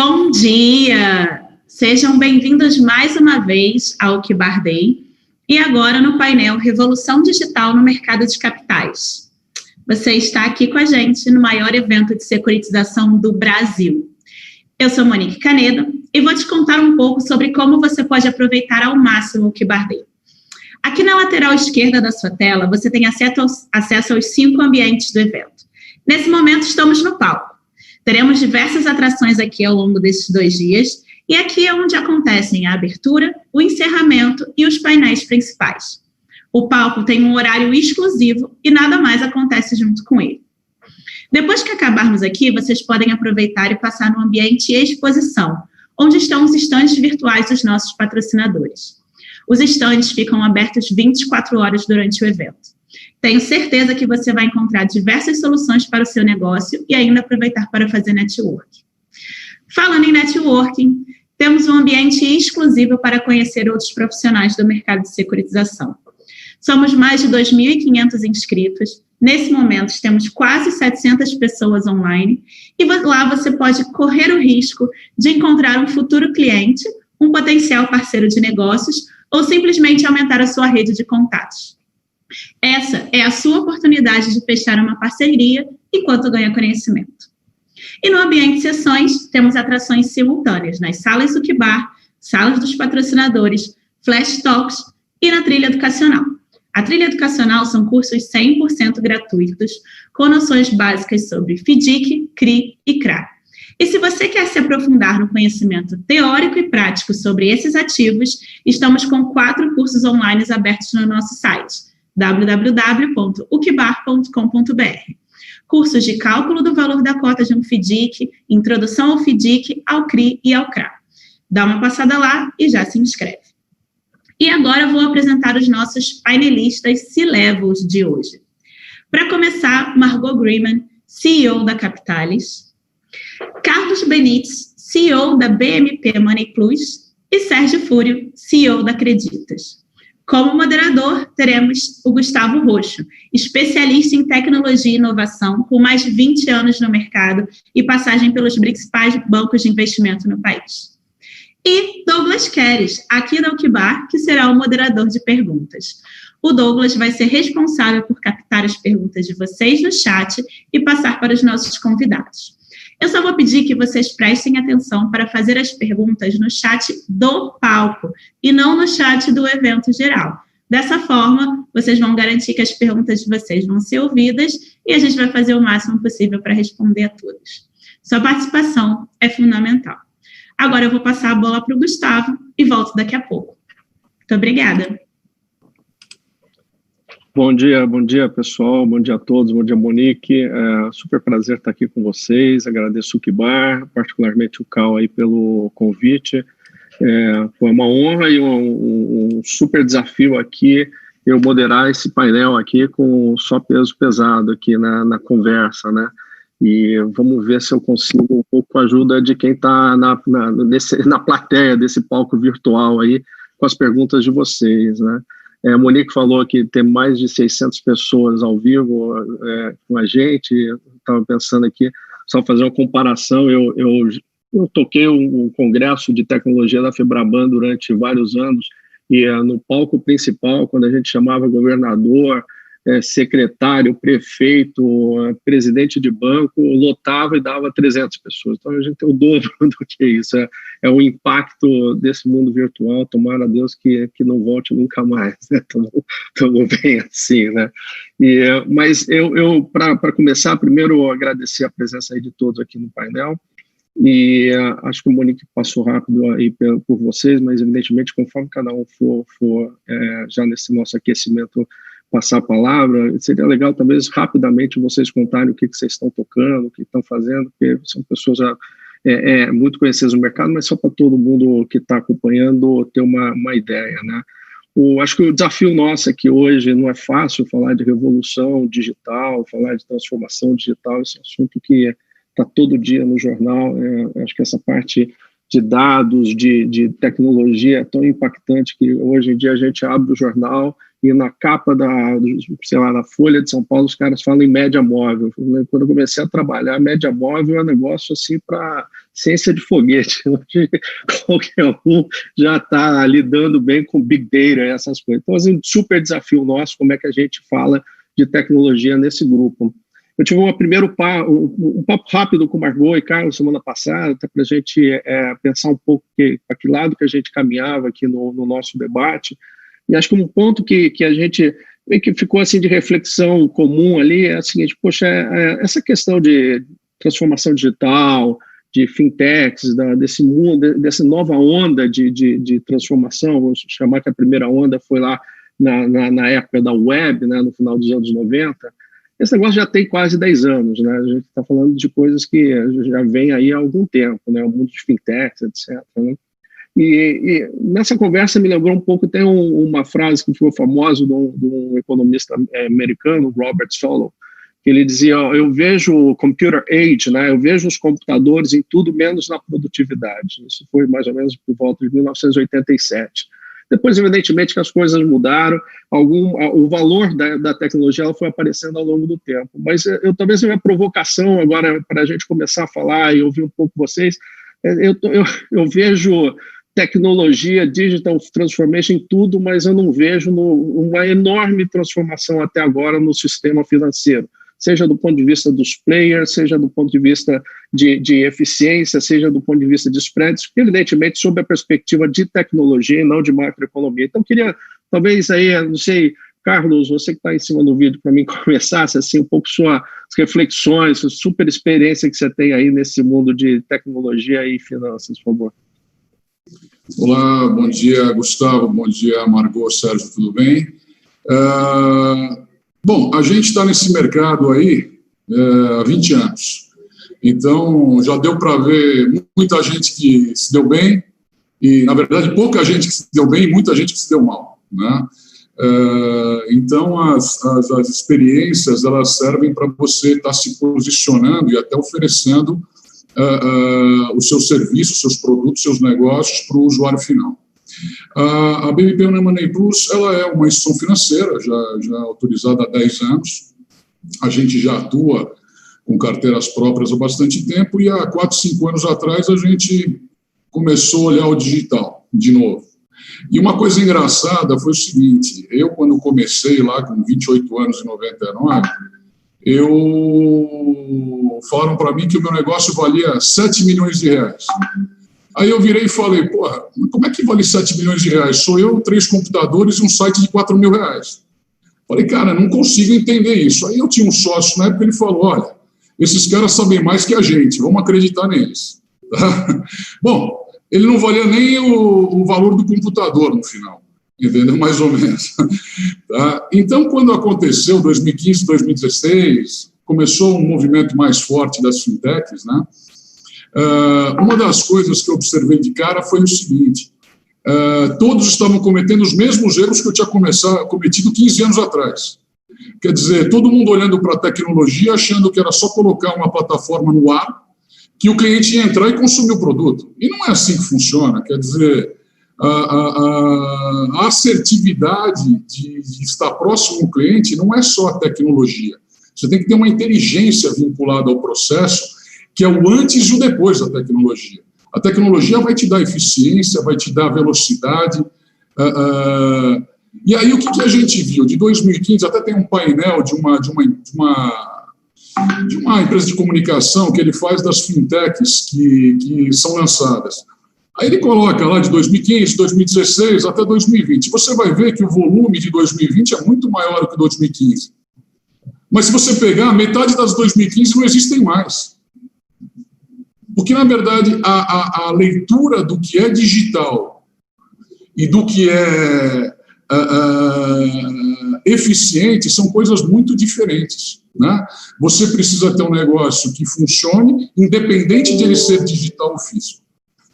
Bom dia! Sejam bem-vindos mais uma vez ao Kibar Day e agora no painel Revolução Digital no Mercado de Capitais. Você está aqui com a gente no maior evento de securitização do Brasil. Eu sou Monique Canedo e vou te contar um pouco sobre como você pode aproveitar ao máximo o Kibar Day. Aqui na lateral esquerda da sua tela, você tem acesso aos 5 ambientes do evento. Nesse momento, estamos no palco. Teremos diversas atrações aqui ao longo desses 2 dias, e aqui é onde acontecem a abertura, o encerramento e os painéis principais. O palco tem um horário exclusivo e nada mais acontece junto com ele. Depois que acabarmos aqui, vocês podem aproveitar e passar no ambiente exposição, onde estão os estandes virtuais dos nossos patrocinadores. Os estandes ficam abertos 24 horas durante o evento. Tenho certeza que você vai encontrar diversas soluções para o seu negócio e ainda aproveitar para fazer networking. Falando em networking, temos um ambiente exclusivo para conhecer outros profissionais do mercado de securitização. Somos mais de 2.500 inscritos. Nesse momento, temos quase 700 pessoas online e lá você pode correr o risco de encontrar um futuro cliente, um potencial parceiro de negócios ou simplesmente aumentar a sua rede de contatos. Essa é a sua oportunidade de fechar uma parceria enquanto ganha conhecimento. E no ambiente de sessões, temos atrações simultâneas nas salas do Kibar, salas dos patrocinadores, flash talks e na trilha educacional. A trilha educacional são cursos 100% gratuitos, com noções básicas sobre FDIC, CRI e CRA. E se você quer se aprofundar no conhecimento teórico e prático sobre esses ativos, estamos com 4 cursos online abertos no nosso site, www.ukibar.com.br. Cursos de cálculo do valor da cota de um FDIC, introdução ao FDIC, ao CRI e ao CRA. Dá uma passada lá e já se inscreve. E agora eu vou apresentar os nossos painelistas C-Levels de hoje. Para começar, Margot Greenman, CEO da Capitalis, Carlos Benites, CEO da BMP Money Plus e Sérgio Fúrio, CEO da Creditas. Como moderador, teremos o Gustavo Roxo, especialista em tecnologia e inovação, com mais de 20 anos no mercado e passagem pelos principais bancos de investimento no país. E Douglas Queres, aqui da Ukibar, que será o moderador de perguntas. O Douglas vai ser responsável por captar as perguntas de vocês no chat e passar para os nossos convidados. Eu só vou pedir que vocês prestem atenção para fazer as perguntas no chat do palco e não no chat do evento geral. Dessa forma, vocês vão garantir que as perguntas de vocês vão ser ouvidas e a gente vai fazer o máximo possível para responder a todas. Sua participação é fundamental. Agora eu vou passar a bola para o Gustavo e volto daqui a pouco. Muito obrigada. Bom dia pessoal, bom dia a todos, bom dia Monique, super prazer estar aqui com vocês, agradeço o Kibar, particularmente o Cal aí pelo convite, foi uma honra e um super desafio aqui, eu moderar esse painel aqui com só peso pesado aqui na conversa, né, e vamos ver se eu consigo um pouco com a ajuda de quem está na plateia desse palco virtual aí, com as perguntas de vocês, né. A Monique falou que tem mais de 600 pessoas ao vivo com a gente. Estava pensando aqui, só fazer uma comparação, eu toquei um congresso de tecnologia da Febraban durante vários anos, e no palco principal, quando a gente chamava governador, secretário, prefeito, presidente de banco, lotava e dava 300 pessoas. Então a gente tem o dobro do que isso. É o impacto desse mundo virtual, tomara a Deus que não volte nunca mais, né? Estamos bem assim, né? Mas eu para começar, primeiro agradecer a presença aí de todos aqui no painel, e acho que o Monique passou rápido aí por vocês, mas evidentemente conforme cada um for já nesse nosso aquecimento passar a palavra, seria legal talvez rapidamente vocês contarem o que vocês estão tocando, o que estão fazendo, porque são pessoas já muito conhecidas no mercado, mas só para todo mundo que está acompanhando ter uma ideia, né? Acho que o desafio nosso aqui hoje não é fácil falar de revolução digital, falar de transformação digital, esse é um assunto que está todo dia no jornal, acho que essa parte de dados, de tecnologia é tão impactante que hoje em dia a gente abre o jornal e na capa sei lá, da Folha de São Paulo, os caras falam em média móvel. Quando eu comecei a trabalhar, média móvel é um negócio assim para ciência de foguete. Qualquer um já está lidando bem com Big Data e essas coisas. Então, assim, um super desafio nosso, como é que a gente fala de tecnologia nesse grupo. Eu tive um papo rápido com o Margot e Carlos semana passada, para a gente pensar um pouco para que lado que a gente caminhava aqui no nosso debate. E acho que um ponto que a gente que ficou assim de reflexão comum ali é o seguinte: poxa, essa questão de transformação digital, de fintechs, desse mundo, dessa nova onda de transformação, vamos chamar que a primeira onda foi lá na época da web, né, no final dos anos 90, esse negócio já tem quase 10 anos, né? A gente está falando de coisas que já vem aí há algum tempo, né? O mundo de fintechs, etc., né? E nessa conversa me lembrou um pouco, tem uma frase que ficou famosa de um economista americano, Robert Solow, que ele dizia: eu vejo o computer age, né? Eu vejo os computadores em tudo menos na produtividade. Isso foi mais ou menos por volta de 1987. Depois, evidentemente, que as coisas mudaram, o valor da tecnologia ela foi aparecendo ao longo do tempo. Mas talvez a minha provocação agora, para a gente começar a falar e ouvir um pouco vocês, eu vejo tecnologia, digital transformation em tudo, mas eu não vejo uma enorme transformação até agora no sistema financeiro, seja do ponto de vista dos players, seja do ponto de vista de eficiência, seja do ponto de vista de spreads, evidentemente sob a perspectiva de tecnologia e não de macroeconomia. Então, queria, talvez aí, não sei, Carlos, você que está em cima do vídeo, para mim começasse assim um pouco suas reflexões, sua super experiência que você tem aí nesse mundo de tecnologia e finanças, por favor. Olá, bom dia, Gustavo, bom dia, Margot, Sérgio, tudo bem? Bom, a gente está nesse mercado aí há 20 anos, então já deu para ver muita gente que se deu bem e, na verdade, pouca gente que se deu bem e muita gente que se deu mal, né? Então, as experiências, elas servem para você estar se posicionando e até oferecendo o seu serviço, seus produtos, seus negócios para o usuário final. A BMP Money Plus, ela é uma instituição financeira, já autorizada há 10 anos. A gente já atua com carteiras próprias há bastante tempo e há 4, 5 anos atrás a gente começou a olhar o digital de novo. E uma coisa engraçada foi o seguinte: eu, quando comecei lá com 28 anos em 99, falaram para mim que o meu negócio valia 7 milhões de reais. Aí eu virei e falei: porra, como é que vale 7 milhões de reais? Sou eu, 3 computadores e um site de 4 mil reais. Falei: cara, não consigo entender isso. Aí eu tinha um sócio na época, ele falou: olha, esses caras sabem mais que a gente, vamos acreditar neles. Tá? Bom, ele não valia nem o valor do computador no final, entendeu? Mais ou menos. Tá? Então, quando aconteceu 2015, 2016, começou um movimento mais forte das fintechs, né? Uma das coisas que eu observei de cara foi o seguinte: todos estavam cometendo os mesmos erros que eu tinha cometido 15 anos atrás. Quer dizer, todo mundo olhando para a tecnologia, achando que era só colocar uma plataforma no ar, que o cliente ia entrar e consumir o produto. E não é assim que funciona. Quer dizer, a assertividade de estar próximo do cliente não é só a tecnologia. Você tem que ter uma inteligência vinculada ao processo, que é o antes e o depois da tecnologia. A tecnologia vai te dar eficiência, vai te dar velocidade. E aí, o que a gente viu? De 2015, até tem um painel de uma empresa de comunicação que ele faz das fintechs que são lançadas. Aí ele coloca lá de 2015, 2016 até 2020. Você vai ver que o volume de 2020 é muito maior que 2015. Mas se você pegar, metade das 2015 não existem mais. Porque, na verdade, a leitura do que é digital e do que é eficiente são coisas muito diferentes, né? Você precisa ter um negócio que funcione, independente de ele ser digital ou físico.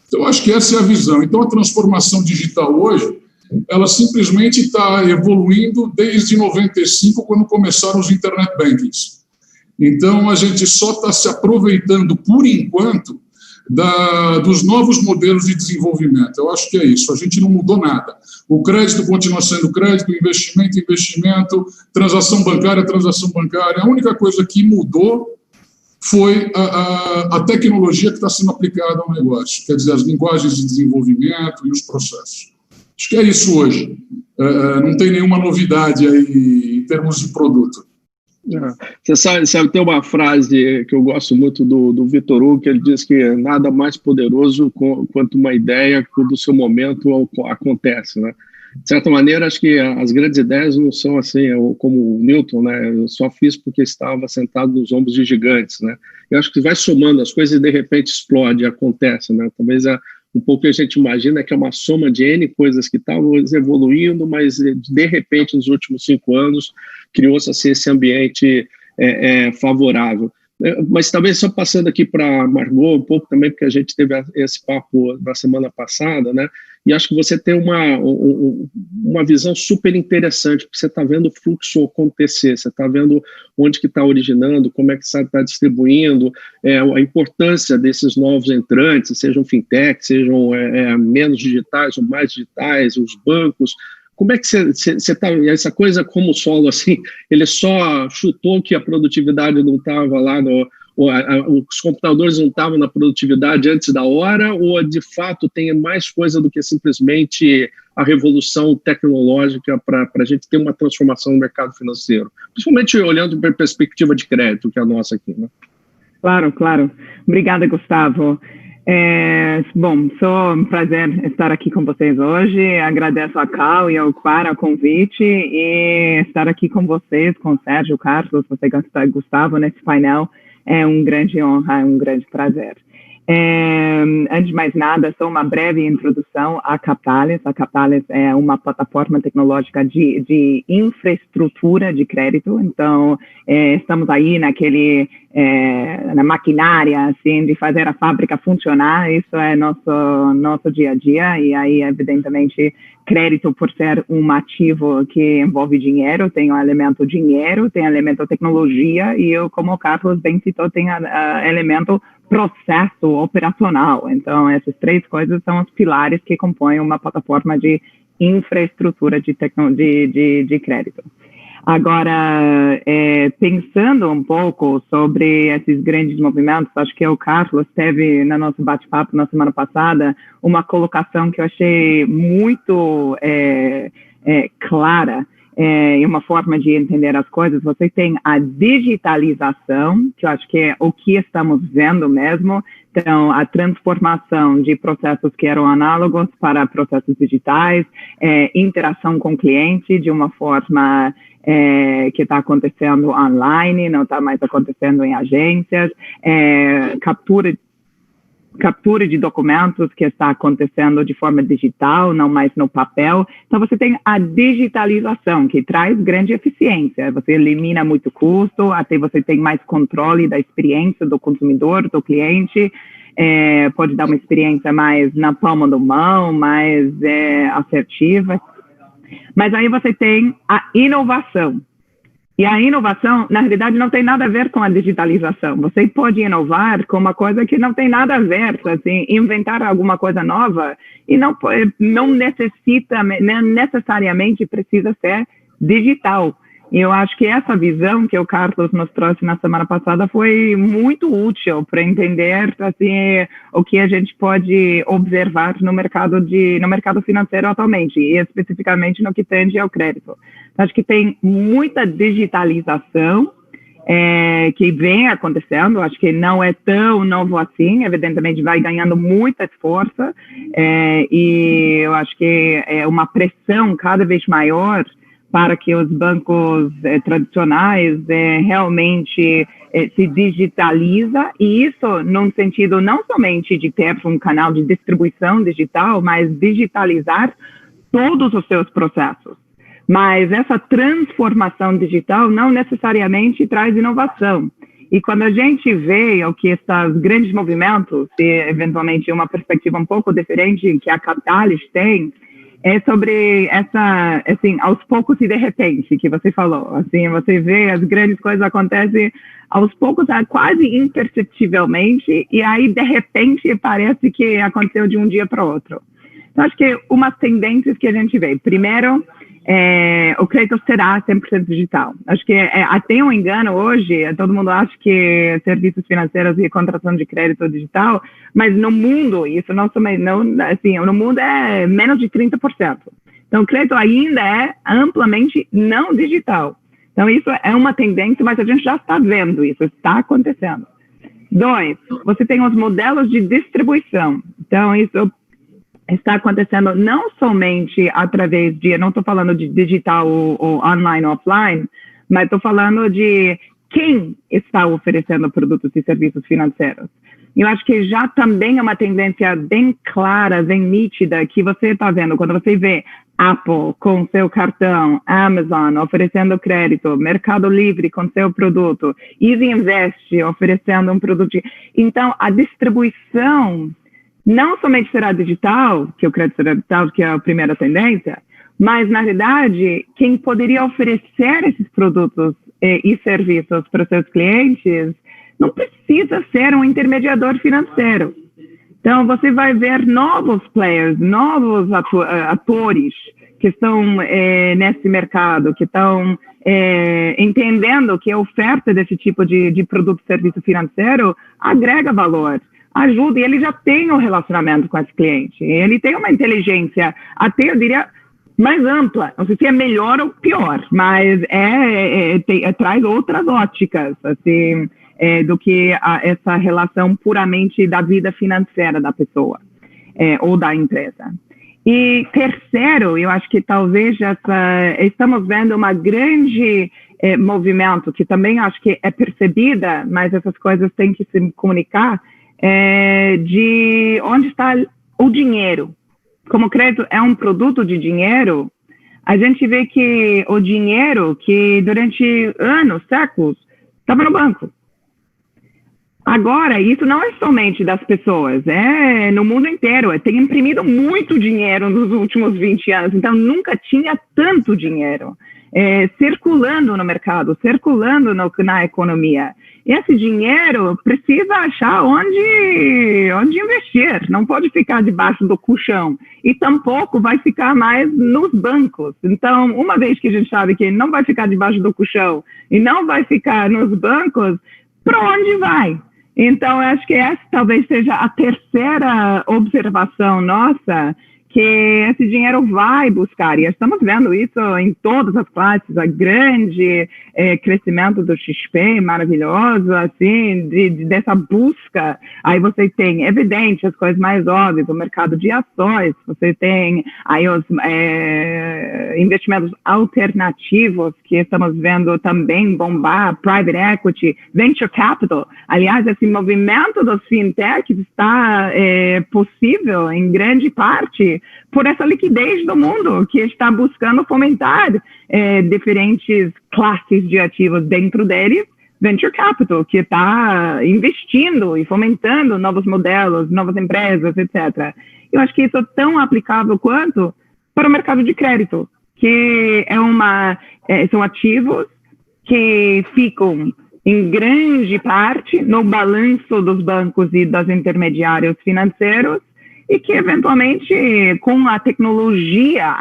Então, acho que essa é a visão. Então, a transformação digital hoje, ela simplesmente está evoluindo desde 95, quando começaram os internet bankings. Então, a gente só está se aproveitando, por enquanto, dos novos modelos de desenvolvimento. Eu acho que é isso, a gente não mudou nada. O crédito continua sendo crédito, investimento, transação bancária. A única coisa que mudou foi a tecnologia que está sendo aplicada ao negócio, quer dizer, as linguagens de desenvolvimento e os processos. Acho que é isso hoje. Não tem nenhuma novidade aí em termos de produto. Você sabe, tem uma frase que eu gosto muito do Vitor Hugo, que ele diz que nada mais poderoso quanto uma ideia que do seu momento acontece, né? De certa maneira, acho que as grandes ideias não são assim, como o Newton, né? Eu só fiz porque estava sentado nos ombros de gigantes, né? Eu acho que vai somando as coisas e de repente explode, acontece, né? Talvez um pouco que a gente imagina que é uma soma de N coisas que estavam evoluindo, mas de repente, nos últimos 5 anos, criou-se assim, esse ambiente favorável. Mas talvez só passando aqui para a Margot um pouco também, porque a gente teve esse papo na semana passada, né? E acho que você tem uma visão super interessante, porque você está vendo o fluxo acontecer, você está vendo onde que está originando, como é que está distribuindo, a importância desses novos entrantes, sejam fintech, sejam menos digitais ou mais digitais, os bancos. Como é que você está, essa coisa como solo, assim, ele só chutou que a produtividade não estava lá, os computadores não estavam na produtividade antes da hora, ou de fato tem mais coisa do que simplesmente a revolução tecnológica para a gente ter uma transformação no mercado financeiro? Principalmente olhando para a perspectiva de crédito, que é a nossa aqui, né? Claro. Obrigada, Gustavo. Bom, só um prazer estar aqui com vocês hoje. Agradeço a Cal e ao Para o convite e estar aqui com vocês, com o Sérgio, Carlos, você, Gustavo, nesse painel. É uma grande honra, é um grande prazer. Antes de mais nada, só uma breve introdução à Capitalis. A Capitalis é uma plataforma tecnológica de infraestrutura de crédito. Então, estamos aí na maquinária, assim, de fazer a fábrica funcionar. Isso é nosso dia a dia. E aí, evidentemente, crédito, por ser um ativo que envolve dinheiro, tem o elemento dinheiro, tem o elemento tecnologia, e eu, como o Carlos bem citou, tem o elemento processo operacional. Então, essas 3 coisas são os pilares que compõem uma plataforma de infraestrutura de crédito. Agora, pensando um pouco sobre esses grandes movimentos, acho que o Carlos teve, no nosso bate-papo na semana passada, uma colocação que eu achei muito clara, e uma forma de entender as coisas. Você tem a digitalização, que eu acho que é o que estamos vendo mesmo. Então, a transformação de processos que eram análogos para processos digitais, interação com o cliente de uma forma que está acontecendo online, não está mais acontecendo em agências, captura de documentos que está acontecendo de forma digital, não mais no papel. Então, você tem a digitalização, que traz grande eficiência. Você elimina muito custo, até você tem mais controle da experiência do consumidor, do cliente, pode dar uma experiência mais na palma da mão, mais assertiva. Mas aí você tem a inovação. E a inovação, na realidade, não tem nada a ver com a digitalização. Você pode inovar com uma coisa que não tem nada a ver, assim, inventar alguma coisa nova e não necessariamente precisa ser digital. E eu acho que essa visão que o Carlos nos trouxe na semana passada foi muito útil para entender, assim, o que a gente pode observar no mercado financeiro atualmente, e especificamente no que tange ao crédito. Acho que tem muita digitalização que vem acontecendo. Acho que não é tão novo assim, evidentemente vai ganhando muita força, e eu acho que é uma pressão cada vez maior para que os bancos tradicionais realmente se digitaliza, e isso num sentido não somente de ter um canal de distribuição digital, mas digitalizar todos os seus processos. Mas essa transformação digital não necessariamente traz inovação. E quando a gente vê o que esses grandes movimentos, e eventualmente uma perspectiva um pouco diferente que a Capitalis tem, é sobre essa, assim, aos poucos e de repente, que você falou. Assim, você vê as grandes coisas acontecem aos poucos, quase imperceptivelmente, e aí, de repente, parece que aconteceu de um dia para o outro. Então, acho que umas tendências que a gente vê. Primeiro, o crédito será 100% digital. Acho que até um engano hoje, todo mundo acha que serviços financeiros e contratação de crédito digital, mas no mundo, isso não assim, no mundo é menos de 30%. Então, o crédito ainda é amplamente não digital. Então, isso é uma tendência, mas a gente já está vendo isso, está acontecendo. 2, você tem os modelos de distribuição. Então, isso está acontecendo não somente através de, não estou falando de digital ou online ou offline, mas estou falando de quem está oferecendo produtos e serviços financeiros. Eu acho que já também é uma tendência bem clara, bem nítida, que você está vendo quando você vê Apple com seu cartão, Amazon oferecendo crédito, Mercado Livre com seu produto, Easy Invest oferecendo um produto. Então, a distribuição não somente será digital, que o crédito será digital, que é a primeira tendência, mas, na realidade, quem poderia oferecer esses produtos e serviços para os seus clientes não precisa ser um intermediador financeiro. Então, você vai ver novos players, novos atores que estão nesse mercado, que estão entendendo que a oferta desse tipo de produto e serviço financeiro agrega valor, ajuda, e ele já tem um relacionamento com esse cliente. Ele tem uma inteligência, até eu diria, mais ampla. Não sei se é melhor ou pior, mas traz outras óticas, assim, do que essa relação puramente da vida financeira da pessoa ou da empresa. E terceiro, eu acho que talvez estamos vendo uma grande movimento, que também acho que é percebida, mas essas coisas têm que se comunicar, de onde está o dinheiro. Como o crédito é um produto de dinheiro, a gente vê que o dinheiro que durante anos, séculos, estava no banco. Agora, isso não é somente das pessoas, é no mundo inteiro. Tem imprimido muito dinheiro nos últimos 20 anos, então nunca tinha tanto dinheiro circulando no mercado, circulando na economia. Esse dinheiro precisa achar onde investir, não pode ficar debaixo do colchão e tampouco vai ficar mais nos bancos. Então, uma vez que a gente sabe que não vai ficar debaixo do colchão e não vai ficar nos bancos, para onde vai? Então, eu acho que essa talvez seja a terceira observação nossa, que esse dinheiro vai buscar, e estamos vendo isso em todas as classes, a grande crescimento do XP, maravilhoso, assim, dessa busca. Aí você tem, evidente, as coisas mais óbvias, o mercado de ações, você tem aí os investimentos alternativos, que estamos vendo também bombar, private equity, venture capital. Aliás, esse movimento dos fintechs está possível, em grande parte, por essa liquidez do mundo, que está buscando fomentar diferentes classes de ativos dentro deles, venture capital, que está investindo e fomentando novos modelos, novas empresas, etc. Eu acho que isso é tão aplicável quanto para o mercado de crédito, que são ativos que ficam, em grande parte, no balanço dos bancos e dos intermediários financeiros, e que, eventualmente, com a tecnologia,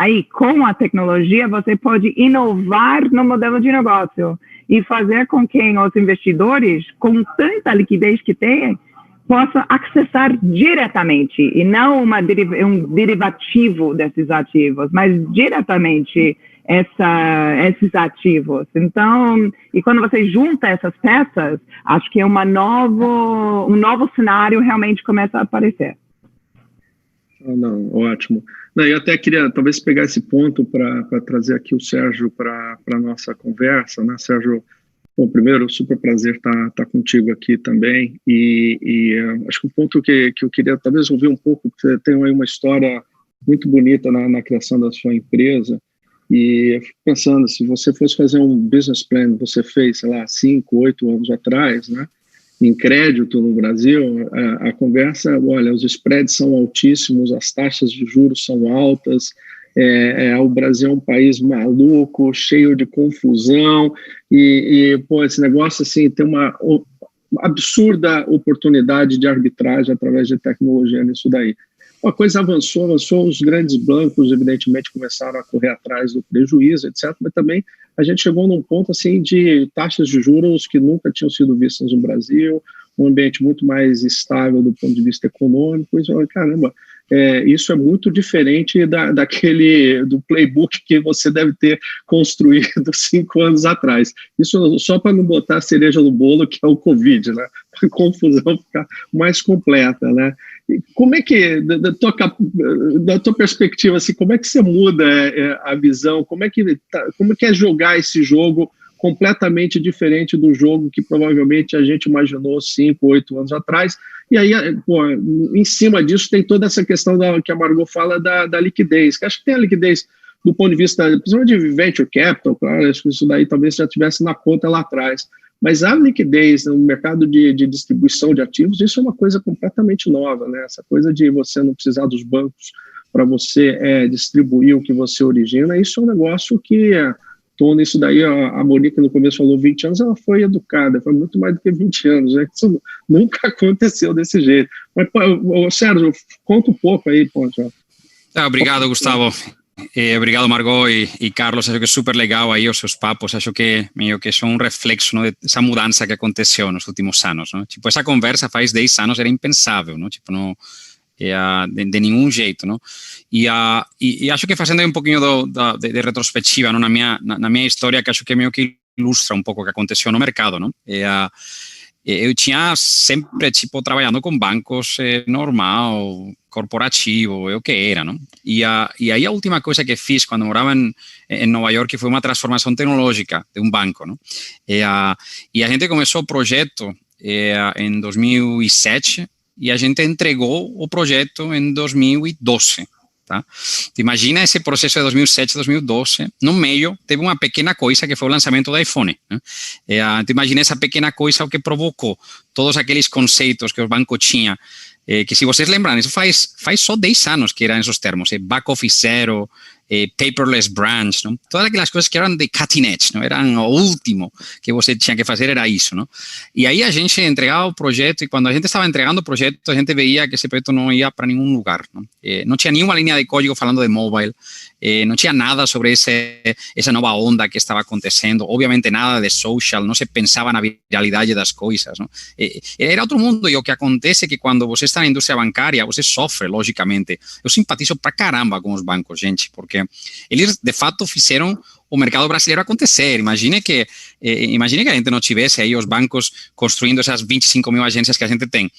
você pode inovar no modelo de negócio e fazer com que os investidores, com tanta liquidez que têm, possam acessar diretamente, e não um derivativo desses ativos, mas diretamente esses ativos. Então, e quando você junta essas peças, acho que um novo cenário realmente começa a aparecer. Não, ótimo. Não, eu até queria talvez pegar esse ponto para trazer aqui o Sérgio para a nossa conversa, né, Sérgio? Bom, primeiro, super prazer estar contigo aqui também, e acho que o ponto que eu queria talvez ouvir um pouco, porque você tem aí uma história muito bonita na criação da sua empresa, e eu fico pensando, se você fosse fazer um business plan, você fez, sei lá, 5, 8 anos atrás, né, em crédito no Brasil, a conversa, olha, os spreads são altíssimos, as taxas de juros são altas, O Brasil é um país maluco, cheio de confusão, pô, esse negócio assim, tem uma absurda oportunidade de arbitragem através de tecnologia nisso daí. A coisa avançou, os grandes bancos, evidentemente, começaram a correr atrás do prejuízo, etc., mas também a gente chegou num ponto assim, de taxas de juros que nunca tinham sido vistas no Brasil, um ambiente muito mais estável do ponto de vista econômico, e caramba, isso é muito diferente do playbook que você deve ter construído 5 anos atrás. Isso só para não botar a cereja no bolo, que é o Covid, né? A confusão ficar mais completa, né? Como é que, da tua perspectiva, assim, como é que você muda a visão? Como é que é jogar esse jogo completamente diferente do jogo que provavelmente a gente imaginou 5, 8 anos atrás? E aí, pô, em cima disso tem toda essa questão que a Margot fala da liquidez, que acho que tem a liquidez do ponto de vista, principalmente de venture capital, claro, acho que isso daí talvez já tivesse na conta lá atrás, mas a liquidez no mercado de distribuição de ativos, isso é uma coisa completamente nova, né? Essa coisa de você não precisar dos bancos para você distribuir o que você origina, isso é um negócio que torna isso daí, a Monique no começo falou 20 anos, ela foi educada, foi muito mais do que 20 anos, né? Isso nunca aconteceu desse jeito. Mas, Sérgio, conta um pouco aí, pô, já. Obrigado, Gustavo. Obrigado, Margot e Carlos. Acho que é super legal aí os seus papos. Acho que meio que são um reflexo, não, dessa mudança que aconteceu nos últimos anos. Não? Tipo, essa conversa faz 10 anos era impensável, não? Tipo, não, de nenhum jeito, não? E acho que fazendo um pouquinho de retrospectiva, não? Na minha história, que acho que meio que ilustra um pouco o que aconteceu no mercado, não? Eu tinha sempre, tipo, trabalhando com bancos normal, corporativo, o que era, não? E aí a última coisa que fiz quando morava em Nova York foi uma transformação tecnológica de um banco, não? E a gente começou o projeto em 2007 e a gente entregou o projeto em 2012. Tá? Imagina esse processo de 2007, 2012, no meio teve uma pequena coisa que foi o lançamento do iPhone, né? Imagina essa pequena coisa o que provocou todos aqueles conceitos que os bancos tinham, que se vocês lembram, isso faz só 10 anos que eram esses termos, back office zero, paperless branch, não? Todas aquelas coisas que eram de cutting edge, não? Eram o último que você tinha que fazer, era isso, não? E aí a gente entregava o projeto e quando a gente estava entregando o projeto, a gente veia que esse projeto não ia para nenhum lugar, não? Não tinha nenhuma linha de código falando de mobile, não tinha nada sobre essa nova onda que estava acontecendo, obviamente nada de social, não se pensava na viralidade das coisas, não? Era outro mundo, e o que acontece é que quando você está na indústria bancária, você sofre, logicamente. Eu simpatizo pra caramba com os bancos, gente, porque eles, de fato, fizeram o mercado brasileiro acontecer. Imagine que a gente não tivesse aí os bancos construindo essas 25 mil agências que a gente tem.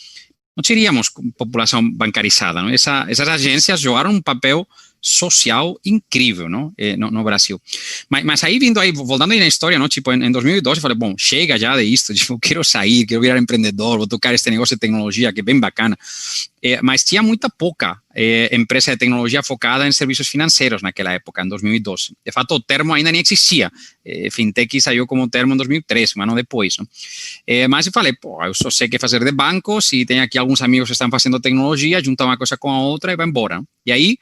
Não teríamos população bancarizada, não? Essas agências jogaram um papel social incrível, não? No Brasil. Mas aí, voltando aí na história, não? Tipo, em 2012 eu falei, bom, chega já de isto, tipo, eu quero sair, quero virar empreendedor, vou tocar este negócio de tecnologia, que é bem bacana. Mas tinha muita pouca empresa de tecnologia focada em serviços financeiros naquela época, em 2012. De fato, o termo ainda nem existia. Fintech saiu como termo em 2013, um ano depois, não? Mas eu falei, pô, eu só sei o que fazer de bancos e tenho aqui alguns amigos que estão fazendo tecnologia, juntar uma coisa com a outra e vai embora. Não? E aí,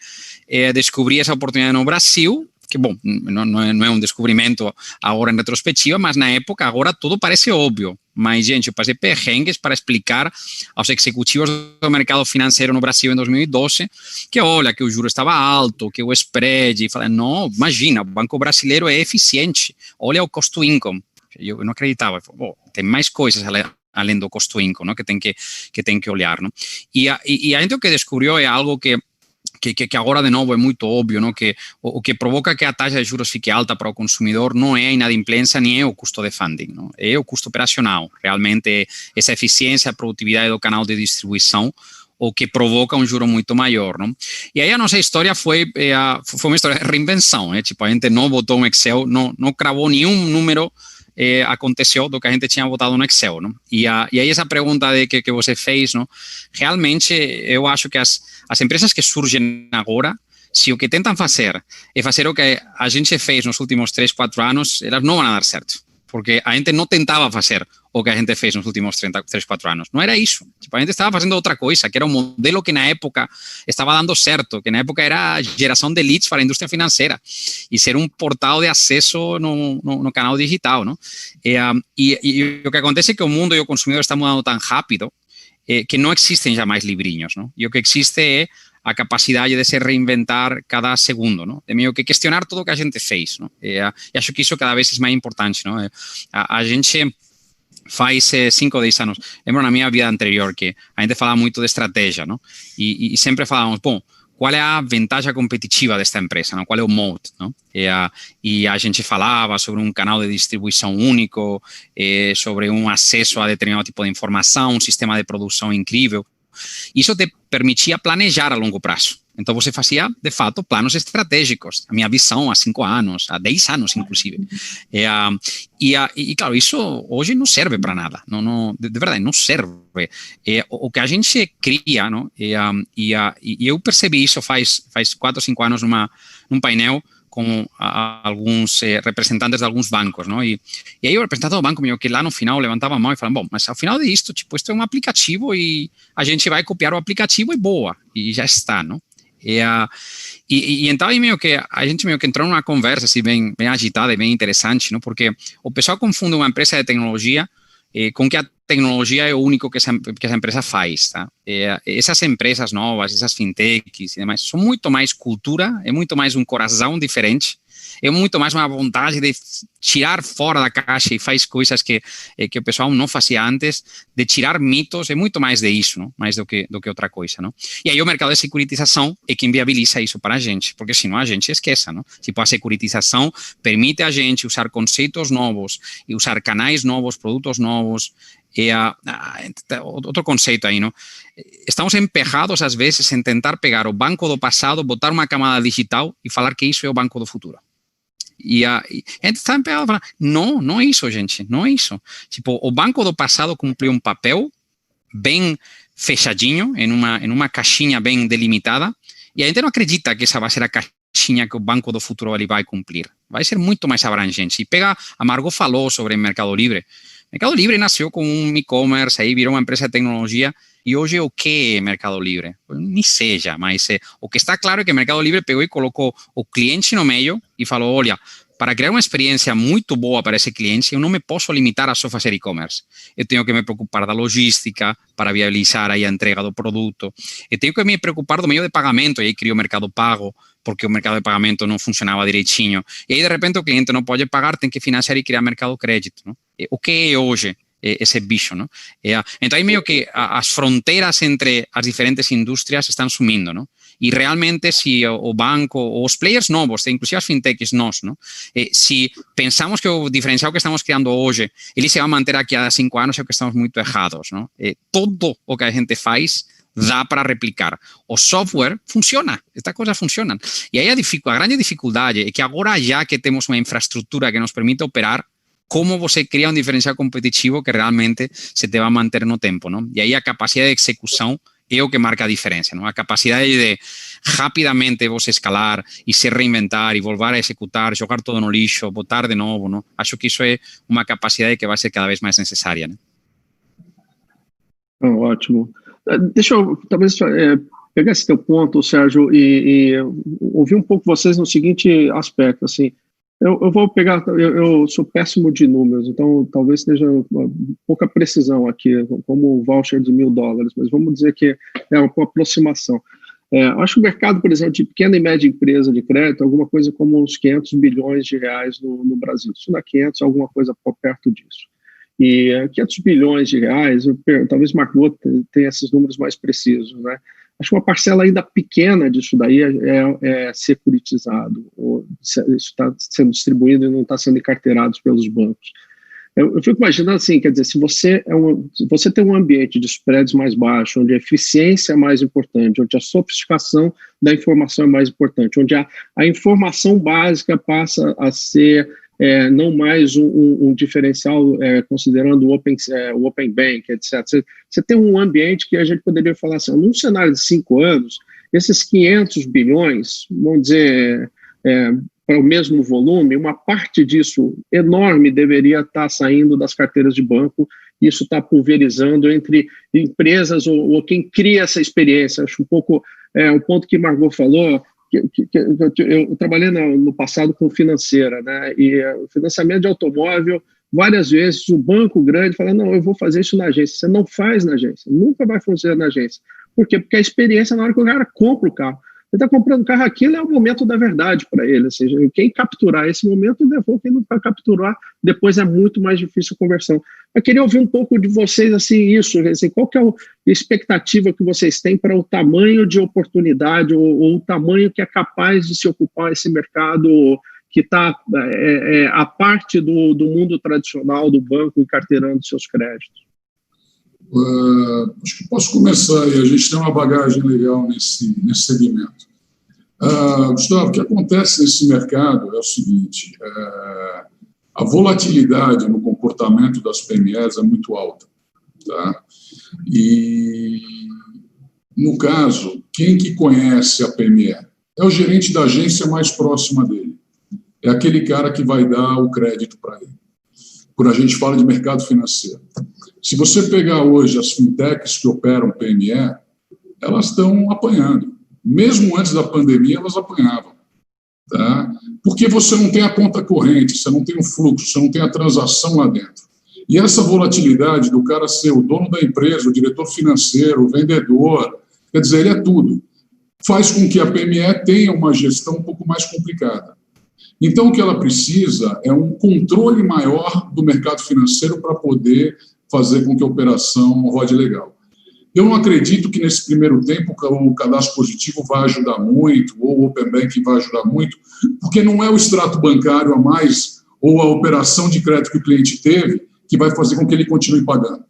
descobri essa oportunidade no Brasil, que, bom, não é um descobrimento agora em retrospectiva, mas na época, agora tudo parece óbvio. Mas, gente, eu passei perrengues para explicar aos executivos do mercado financeiro no Brasil em 2012 que, olha, que o juro estava alto, que o spread, e falei, não, imagina, o banco brasileiro é eficiente, olha o cost to income. Eu não acreditava, falei, tem mais coisas além do cost to income, não? que tem que olhar. Não? E a gente o que descobriu é algo que agora, de novo, é muito óbvio, não? Que o que provoca que a taxa de juros fique alta para o consumidor não é a inadimplência nem é o custo de funding, não? É o custo operacional. Realmente, essa eficiência, a produtividade do canal de distribuição, o que provoca um juro muito maior, não? E aí a nossa história foi uma história de reinvenção, né? Tipo, a gente não botou um Excel, não cravou nenhum número, aconteceu do que a gente tinha botado no Excel, não? E aí essa pergunta que você fez, não? Realmente eu acho que as empresas que surgem agora, se o que tentam fazer é fazer o que a gente fez nos últimos 3, 4 anos, elas não vão dar certo. porque a gente não tentava fazer o que a gente fez nos últimos 3, 4 anos. Não era isso. Tipo, a gente estava fazendo outra coisa, que era um modelo que na época estava dando certo, que na época era geração de leads para a indústria financeira e ser um portal de acesso no canal digital, não? E o que acontece é que o mundo e o consumidor está mudando tão rápido que não existem já mais livrinhos, não? E o que existe é a capacidade de se reinventar cada segundo, não? De meio que questionar tudo o que a gente fez, não? E acho que isso cada vez é mais importante, não? A gente faz 5 ou 10 anos, lembro na minha vida anterior que a gente falava muito de estratégia, não? E sempre falávamos, bom, qual é a vantagem competitiva desta empresa, não? Qual é o moat, não? E a gente falava sobre um canal de distribuição único, sobre um acesso a determinado tipo de informação, um sistema de produção incrível. Isso te permitia planejar a longo prazo. Então, você fazia, de fato, planos estratégicos. A minha visão há 5 anos, há 10 anos, inclusive. E claro, isso hoje não serve para nada. De verdade, não serve. O que a gente cria, não? E eu percebi isso faz 4 ou 5 anos num painel com alguns representantes de alguns bancos, não? E aí o representante do banco meio que lá no final levantava a mão e falava, bom, mas ao final disto, tipo, isto é um aplicativo e a gente vai copiar o aplicativo e boa, e já está, não? E então aí meio que a gente meio que entrou numa conversa assim bem agitada e bem interessante, não? Porque o pessoal confunde uma empresa de tecnologia com que a tecnologia é o único que essa empresa faz, tá? Essas empresas novas, essas fintechs e demais, são muito mais cultura, é muito mais um coração diferente, é muito mais uma vontade de tirar fora da caixa e faz coisas que o pessoal não fazia antes, de tirar mitos, é muito mais de isso, não? Mais do que outra coisa, não? E aí o mercado de securitização é quem viabiliza isso para a gente, porque senão a gente esqueça, não? Tipo, a securitização permite a gente usar conceitos novos e usar canais novos, produtos novos. Outro conceito aí, não? Estamos emperrados às vezes em tentar pegar o banco do passado, botar uma camada digital e falar que isso é o banco do futuro. E a gente está emperrado a falar, não é isso, gente, não é isso. Tipo, o banco do passado cumpriu um papel bem fechadinho, em uma caixinha bem delimitada, e a gente não acredita que essa vai ser a caixinha que o banco do futuro ele vai cumprir. Vai ser muito mais abrangente. E a Margot falou sobre o Mercado Livre. Mercado Livre nasceu com um e-commerce, aí virou uma empresa de tecnologia, e hoje o que é Mercado Livre? Nem seja, mas o que está claro é que o Mercado Livre pegou e colocou o cliente no meio e falou, olha, para criar uma experiência muito boa para esse cliente, eu não me posso limitar a só fazer e-commerce. Eu tenho que me preocupar da logística para viabilizar aí a entrega do produto. Eu tenho que me preocupar do meio de pagamento, e aí criou o Mercado Pago, porque o mercado de pagamento não funcionava direitinho. E aí, de repente, o cliente não pode pagar, tem que financiar e criar mercado crédito, não? O que é hoje esse bicho, não? Então, aí meio que as fronteiras entre as diferentes indústrias estão sumindo, não? E realmente, se o banco, os players novos, inclusive as fintechs, nós, não? Se pensamos que o diferencial que estamos criando hoje, ele se vai manter daqui a 5 anos, é que estamos muito errados, não? Tudo o que a gente faz dá para replicar. O software funciona, estas coisas funcionam. E aí a grande dificuldade é que agora, já que temos uma infraestrutura que nos permite operar, como você cria um diferencial competitivo que realmente se te vai manter no tempo, não? E aí a capacidade de execução é o que marca a diferença, não? A capacidade de rapidamente você escalar e se reinventar e voltar a executar, jogar todo no lixo, botar de novo, não? Acho que isso é uma capacidade que vai ser cada vez mais necessária, né? Ótimo. Deixa eu talvez pegar esse teu ponto, Sérgio, e ouvir um pouco vocês no seguinte aspecto, assim. Eu vou pegar, eu sou péssimo de números, então talvez esteja pouca precisão aqui, como o voucher de $1.000, mas vamos dizer que é uma aproximação. Acho que o mercado, por exemplo, de pequena e média empresa de crédito, alguma coisa como uns 500 bilhões de reais no Brasil. Se não é 500, alguma coisa perto disso. E 500 bilhões de reais, talvez Margot tenha esses números mais precisos, né? Acho que uma parcela ainda pequena disso daí é securitizado, ou isso está sendo distribuído e não está sendo encarteirado pelos bancos. Eu fico imaginando assim, quer dizer, se você tem um ambiente de spreads mais baixo, onde a eficiência é mais importante, onde a sofisticação da informação é mais importante, onde a informação básica passa a ser não mais um diferencial, considerando o Open Bank, etc. Você tem um ambiente que a gente poderia falar assim, num cenário de 5 anos, esses 500 bilhões, vamos dizer, para o mesmo volume, uma parte disso enorme deveria estar saindo das carteiras de banco. Isso está pulverizando entre empresas ou quem cria essa experiência. Acho um pouco o ponto que Margot falou, eu trabalhei no passado com financeira, né? E o financiamento de automóvel, várias vezes o banco grande fala, não, eu vou fazer isso na agência. Você não faz na agência, nunca vai funcionar na agência. Por quê? Porque a experiência na hora que o cara compra o carro. Ele está comprando o carro, aquilo é o momento da verdade para ele. Ou seja, quem capturar esse momento, levou. Quem não vai capturar, depois é muito mais difícil a conversão. Eu queria ouvir um pouco de vocês, assim, qual que é a expectativa que vocês têm para o tamanho de oportunidade ou o tamanho que é capaz de se ocupar esse mercado que está a parte do mundo tradicional do banco encarteirando seus créditos? Acho que posso começar, e a gente tem uma bagagem legal nesse segmento. Gustavo, o que acontece nesse mercado é o seguinte, a volatilidade no comportamento das PMEs é muito alta. Tá? E, no caso, quem que conhece a PME? É o gerente da agência mais próxima dele. É aquele cara que vai dar o crédito para ele. Quando a gente fala de mercado financeiro. Se você pegar hoje as fintechs que operam PME, elas estão apanhando. Mesmo antes da pandemia, elas apanhavam. Tá? Porque você não tem a conta corrente, você não tem o fluxo, você não tem a transação lá dentro. E essa volatilidade do cara ser o dono da empresa, o diretor financeiro, o vendedor, quer dizer, ele é tudo, faz com que a PME tenha uma gestão um pouco mais complicada. Então, o que ela precisa é um controle maior do mercado financeiro para poder fazer com que a operação rode legal. Eu não acredito que, nesse primeiro tempo, o cadastro positivo vai ajudar muito, ou o Open Banking vai ajudar muito, porque não é o extrato bancário a mais, ou a operação de crédito que o cliente teve, que vai fazer com que ele continue pagando.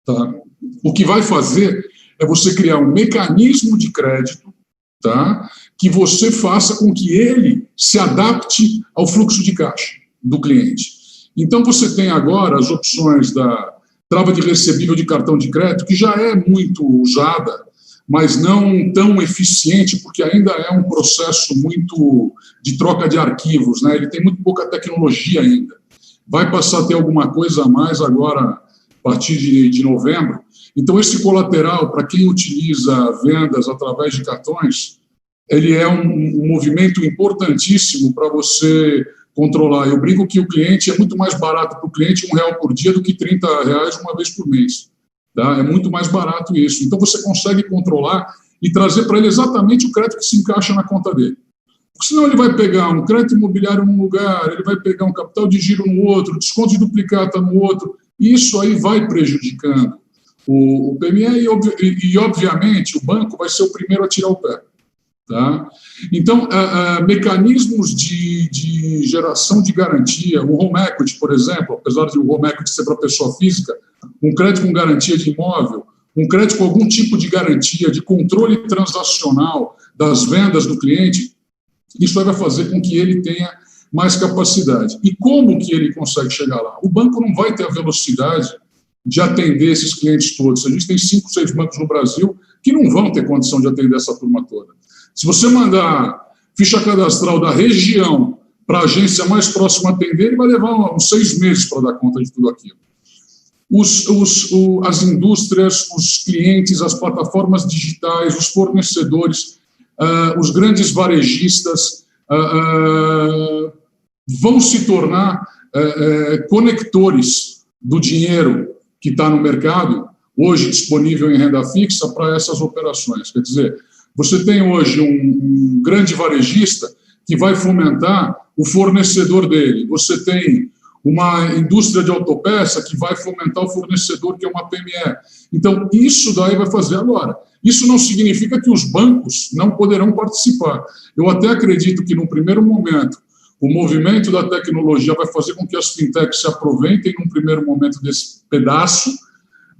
Tá? O que vai fazer é você criar um mecanismo de crédito, tá? Que você faça com que ele se adapte ao fluxo de caixa do cliente. Então, você tem agora as opções da trava de recebível de cartão de crédito, que já é muito usada, mas não tão eficiente, porque ainda é um processo muito de troca de arquivos, né? Ele tem muito pouca tecnologia ainda. Vai passar a ter alguma coisa a mais agora, a partir de novembro. Então, esse colateral, para quem utiliza vendas através de cartões, ele é um movimento importantíssimo para você controlar. Eu brinco que o cliente é muito mais barato para o cliente R$1 por dia do que R$30 uma vez por mês. Tá? É muito mais barato isso. Então, você consegue controlar e trazer para ele exatamente o crédito que se encaixa na conta dele. Porque senão ele vai pegar um crédito imobiliário num lugar, ele vai pegar um capital de giro no outro, desconto de duplicata no outro. Isso aí vai prejudicando o PME e, obviamente, o banco vai ser o primeiro a tirar o pé. Tá? Então, mecanismos de geração de garantia, o home equity, por exemplo, apesar de o home equity ser para pessoa física, um crédito com garantia de imóvel, um crédito com algum tipo de garantia, de controle transacional das vendas do cliente, isso vai fazer com que ele tenha mais capacidade. E como que ele consegue chegar lá? O banco não vai ter a velocidade de atender esses clientes todos. A gente tem 5, 6 bancos no Brasil que não vão ter condição de atender essa turma toda. Se você mandar ficha cadastral da região para a agência mais próxima atender, ele vai levar uns 6 meses para dar conta de tudo aquilo. As indústrias, os clientes, as plataformas digitais, os fornecedores, os grandes varejistas vão se tornar conectores do dinheiro que está no mercado, hoje disponível em renda fixa, para essas operações. Quer dizer, você tem hoje um grande varejista que vai fomentar o fornecedor dele. Você tem uma indústria de autopeça que vai fomentar o fornecedor, que é uma PME. Então, isso daí vai fazer agora. Isso não significa que os bancos não poderão participar. Eu até acredito que, no primeiro momento, o movimento da tecnologia vai fazer com que as fintechs se aproveitem, num primeiro momento, desse pedaço,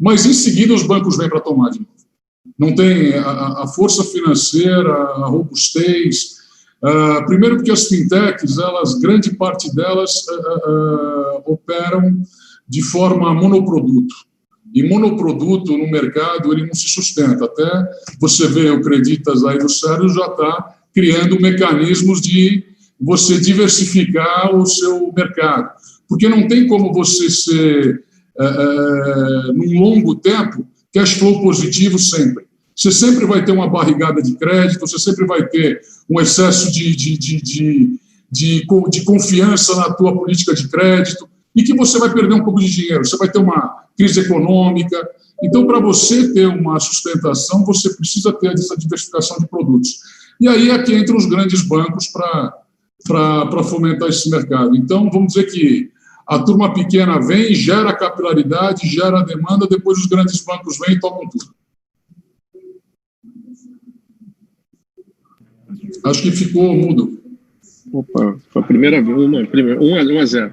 mas, em seguida, os bancos vêm para tomar de novo. Não tem a força financeira, a robustez. Primeiro porque as fintechs, grande parte delas operam de forma monoproduto. E monoproduto no mercado, ele não se sustenta. Até você vê o Creditas aí do Sérgio já está criando mecanismos de você diversificar o seu mercado. Porque não tem como você ser, num longo tempo, cash flow positivo sempre. Você sempre vai ter uma barrigada de crédito, você sempre vai ter um excesso de confiança na tua política de crédito e que você vai perder um pouco de dinheiro, você vai ter uma crise econômica. Então, para você ter uma sustentação, você precisa ter essa diversificação de produtos. E aí é que entram os grandes bancos para fomentar esse mercado. Então, vamos dizer que a turma pequena vem, gera capilaridade, gera demanda, depois os grandes bancos vêm e tomam tudo. Acho que ficou mudo. Opa, foi a primeira vez, 1-0.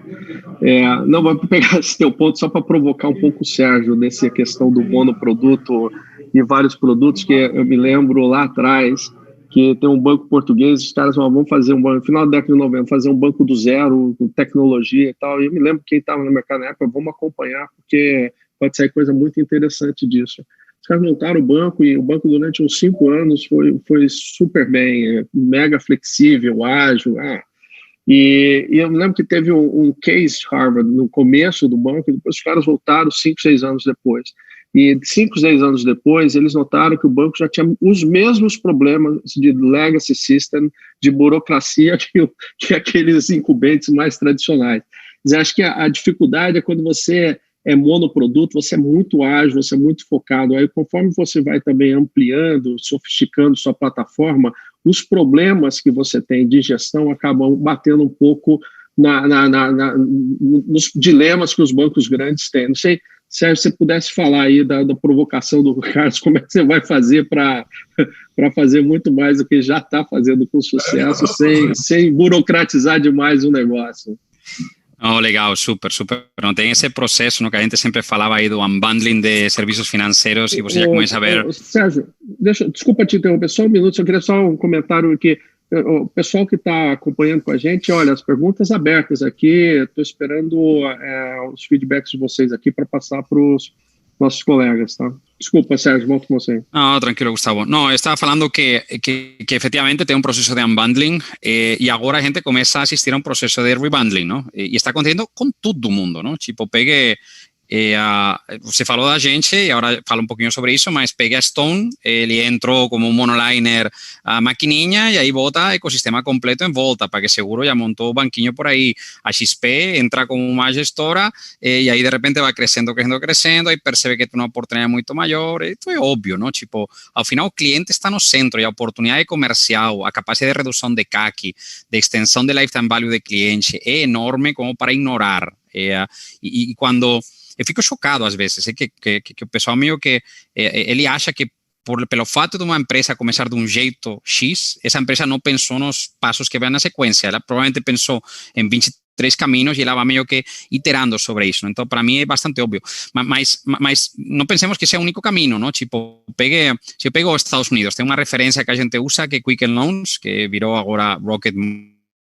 Não, vou pegar esse teu ponto só para provocar um pouco o Sérgio nessa questão do monoproduto e vários produtos, que eu me lembro lá atrás que tem um banco português, os caras vão fazer um banco, no final da década de 90, fazer um banco do zero, com tecnologia e tal, e eu me lembro que quem estava no mercado na época, vamos acompanhar, porque pode sair coisa muito interessante disso. Os caras montaram o banco, e o banco durante uns 5 anos foi super bem, mega flexível, ágil, e eu me lembro que teve um case Harvard no começo do banco, e depois os caras voltaram 5, 6 anos depois. E 5, 6 anos depois, eles notaram que o banco já tinha os mesmos problemas de legacy system, de burocracia que aqueles incumbentes mais tradicionais. Mas acho que a dificuldade é quando você é monoproduto, você é muito ágil, você é muito focado. Aí, conforme você vai também ampliando, sofisticando sua plataforma, os problemas que você tem de gestão acabam batendo um pouco nos dilemas que os bancos grandes têm. Não sei, Sérgio, se você pudesse falar aí da provocação do Carlos, como é que você vai fazer para fazer muito mais do que já está fazendo com sucesso, sem burocratizar demais o negócio? Oh, legal, super. Não tem esse processo, no, que a gente sempre falava aí do unbundling de serviços financeiros e você já começa a ver... Sérgio, desculpa te interromper só um minuto, só queria só um comentário aqui. O pessoal que está acompanhando com a gente, olha, as perguntas abertas aqui, estou esperando os feedbacks de vocês aqui para passar para os nossos colegas, tá? Desculpa, Sérgio, volto com você. No, tranquilo, Gustavo. No, eu estava falando que efectivamente tem um processo de unbundling e agora a gente começa a assistir a um processo de rebundling, não? E está acontecendo com todo mundo, não? Tipo, pegue... você falou da gente e agora fala um pouquinho sobre isso, mas pega a Stone, ele entrou como um monoliner a maquininha e aí bota ecossistema completo em volta, para que seguro já montou o banquinho por aí. A XP entra como uma gestora e aí de repente vai crescendo, aí percebe que tem uma oportunidade muito maior, isso é óbvio, não? Tipo, ao final o cliente está no centro e a oportunidade comercial, a capacidade de redução de CAC, de extensão de lifetime value do cliente é enorme como para ignorar. E quando... Eu fico chocado às vezes, que o pessoal meio que ele acha que pelo fato de uma empresa começar de um jeito X, essa empresa não pensou nos passos que vêm na sequência, ela provavelmente pensou em 23 caminhos e ela vai meio que iterando sobre isso. Então, para mim é bastante óbvio. Mas não pensemos que esse é o único caminho, não? Tipo, se eu pego os Estados Unidos, tem uma referência que a gente usa que é Quicken Loans, que virou agora Rocket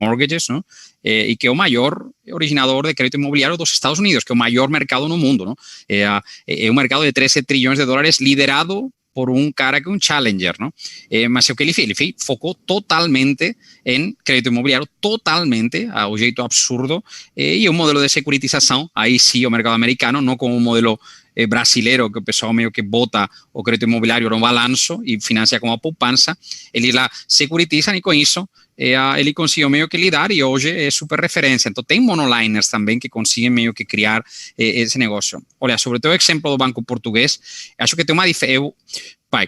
Mortgages, ¿no? Y que es el mayor originador de crédito inmobiliario de los Estados Unidos, que es el mayor mercado en el mundo, ¿no? Es un mercado de 13 trillones de dólares liderado por un cara que es un challenger, ¿no? Mas o que ele fez focou totalmente em crédito imobiliário, totalmente, ao jeito absurdo, e o modelo de securitização, aí sim o mercado americano, não como o modelo brasileiro, que o pessoal meio que bota o crédito imobiliário no balanço e financia como a poupança, eles lá securitizam e com isso ele conseguiu meio que lidar e hoje é super referência. Então, tem monoliners também que conseguem meio que criar esse negócio. Olha, sobre o exemplo do Banco Português, acho que tem uma diferença.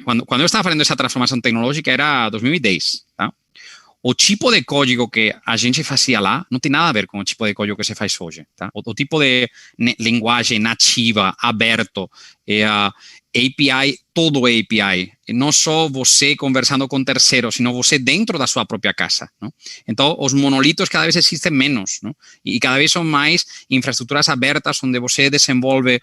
Quando eu estava fazendo essa transformação tecnológica, era 2010, tá? O tipo de código que a gente fazia lá não tem nada a ver com o tipo de código que se faz hoje, tá? O tipo de linguagem nativa, aberto, API, todo API. Não só você conversando com terceiros, sino você dentro da sua própria casa, não? Então, os monolitos cada vez existem menos, não? E cada vez são mais infraestruturas abertas, onde você desenvolve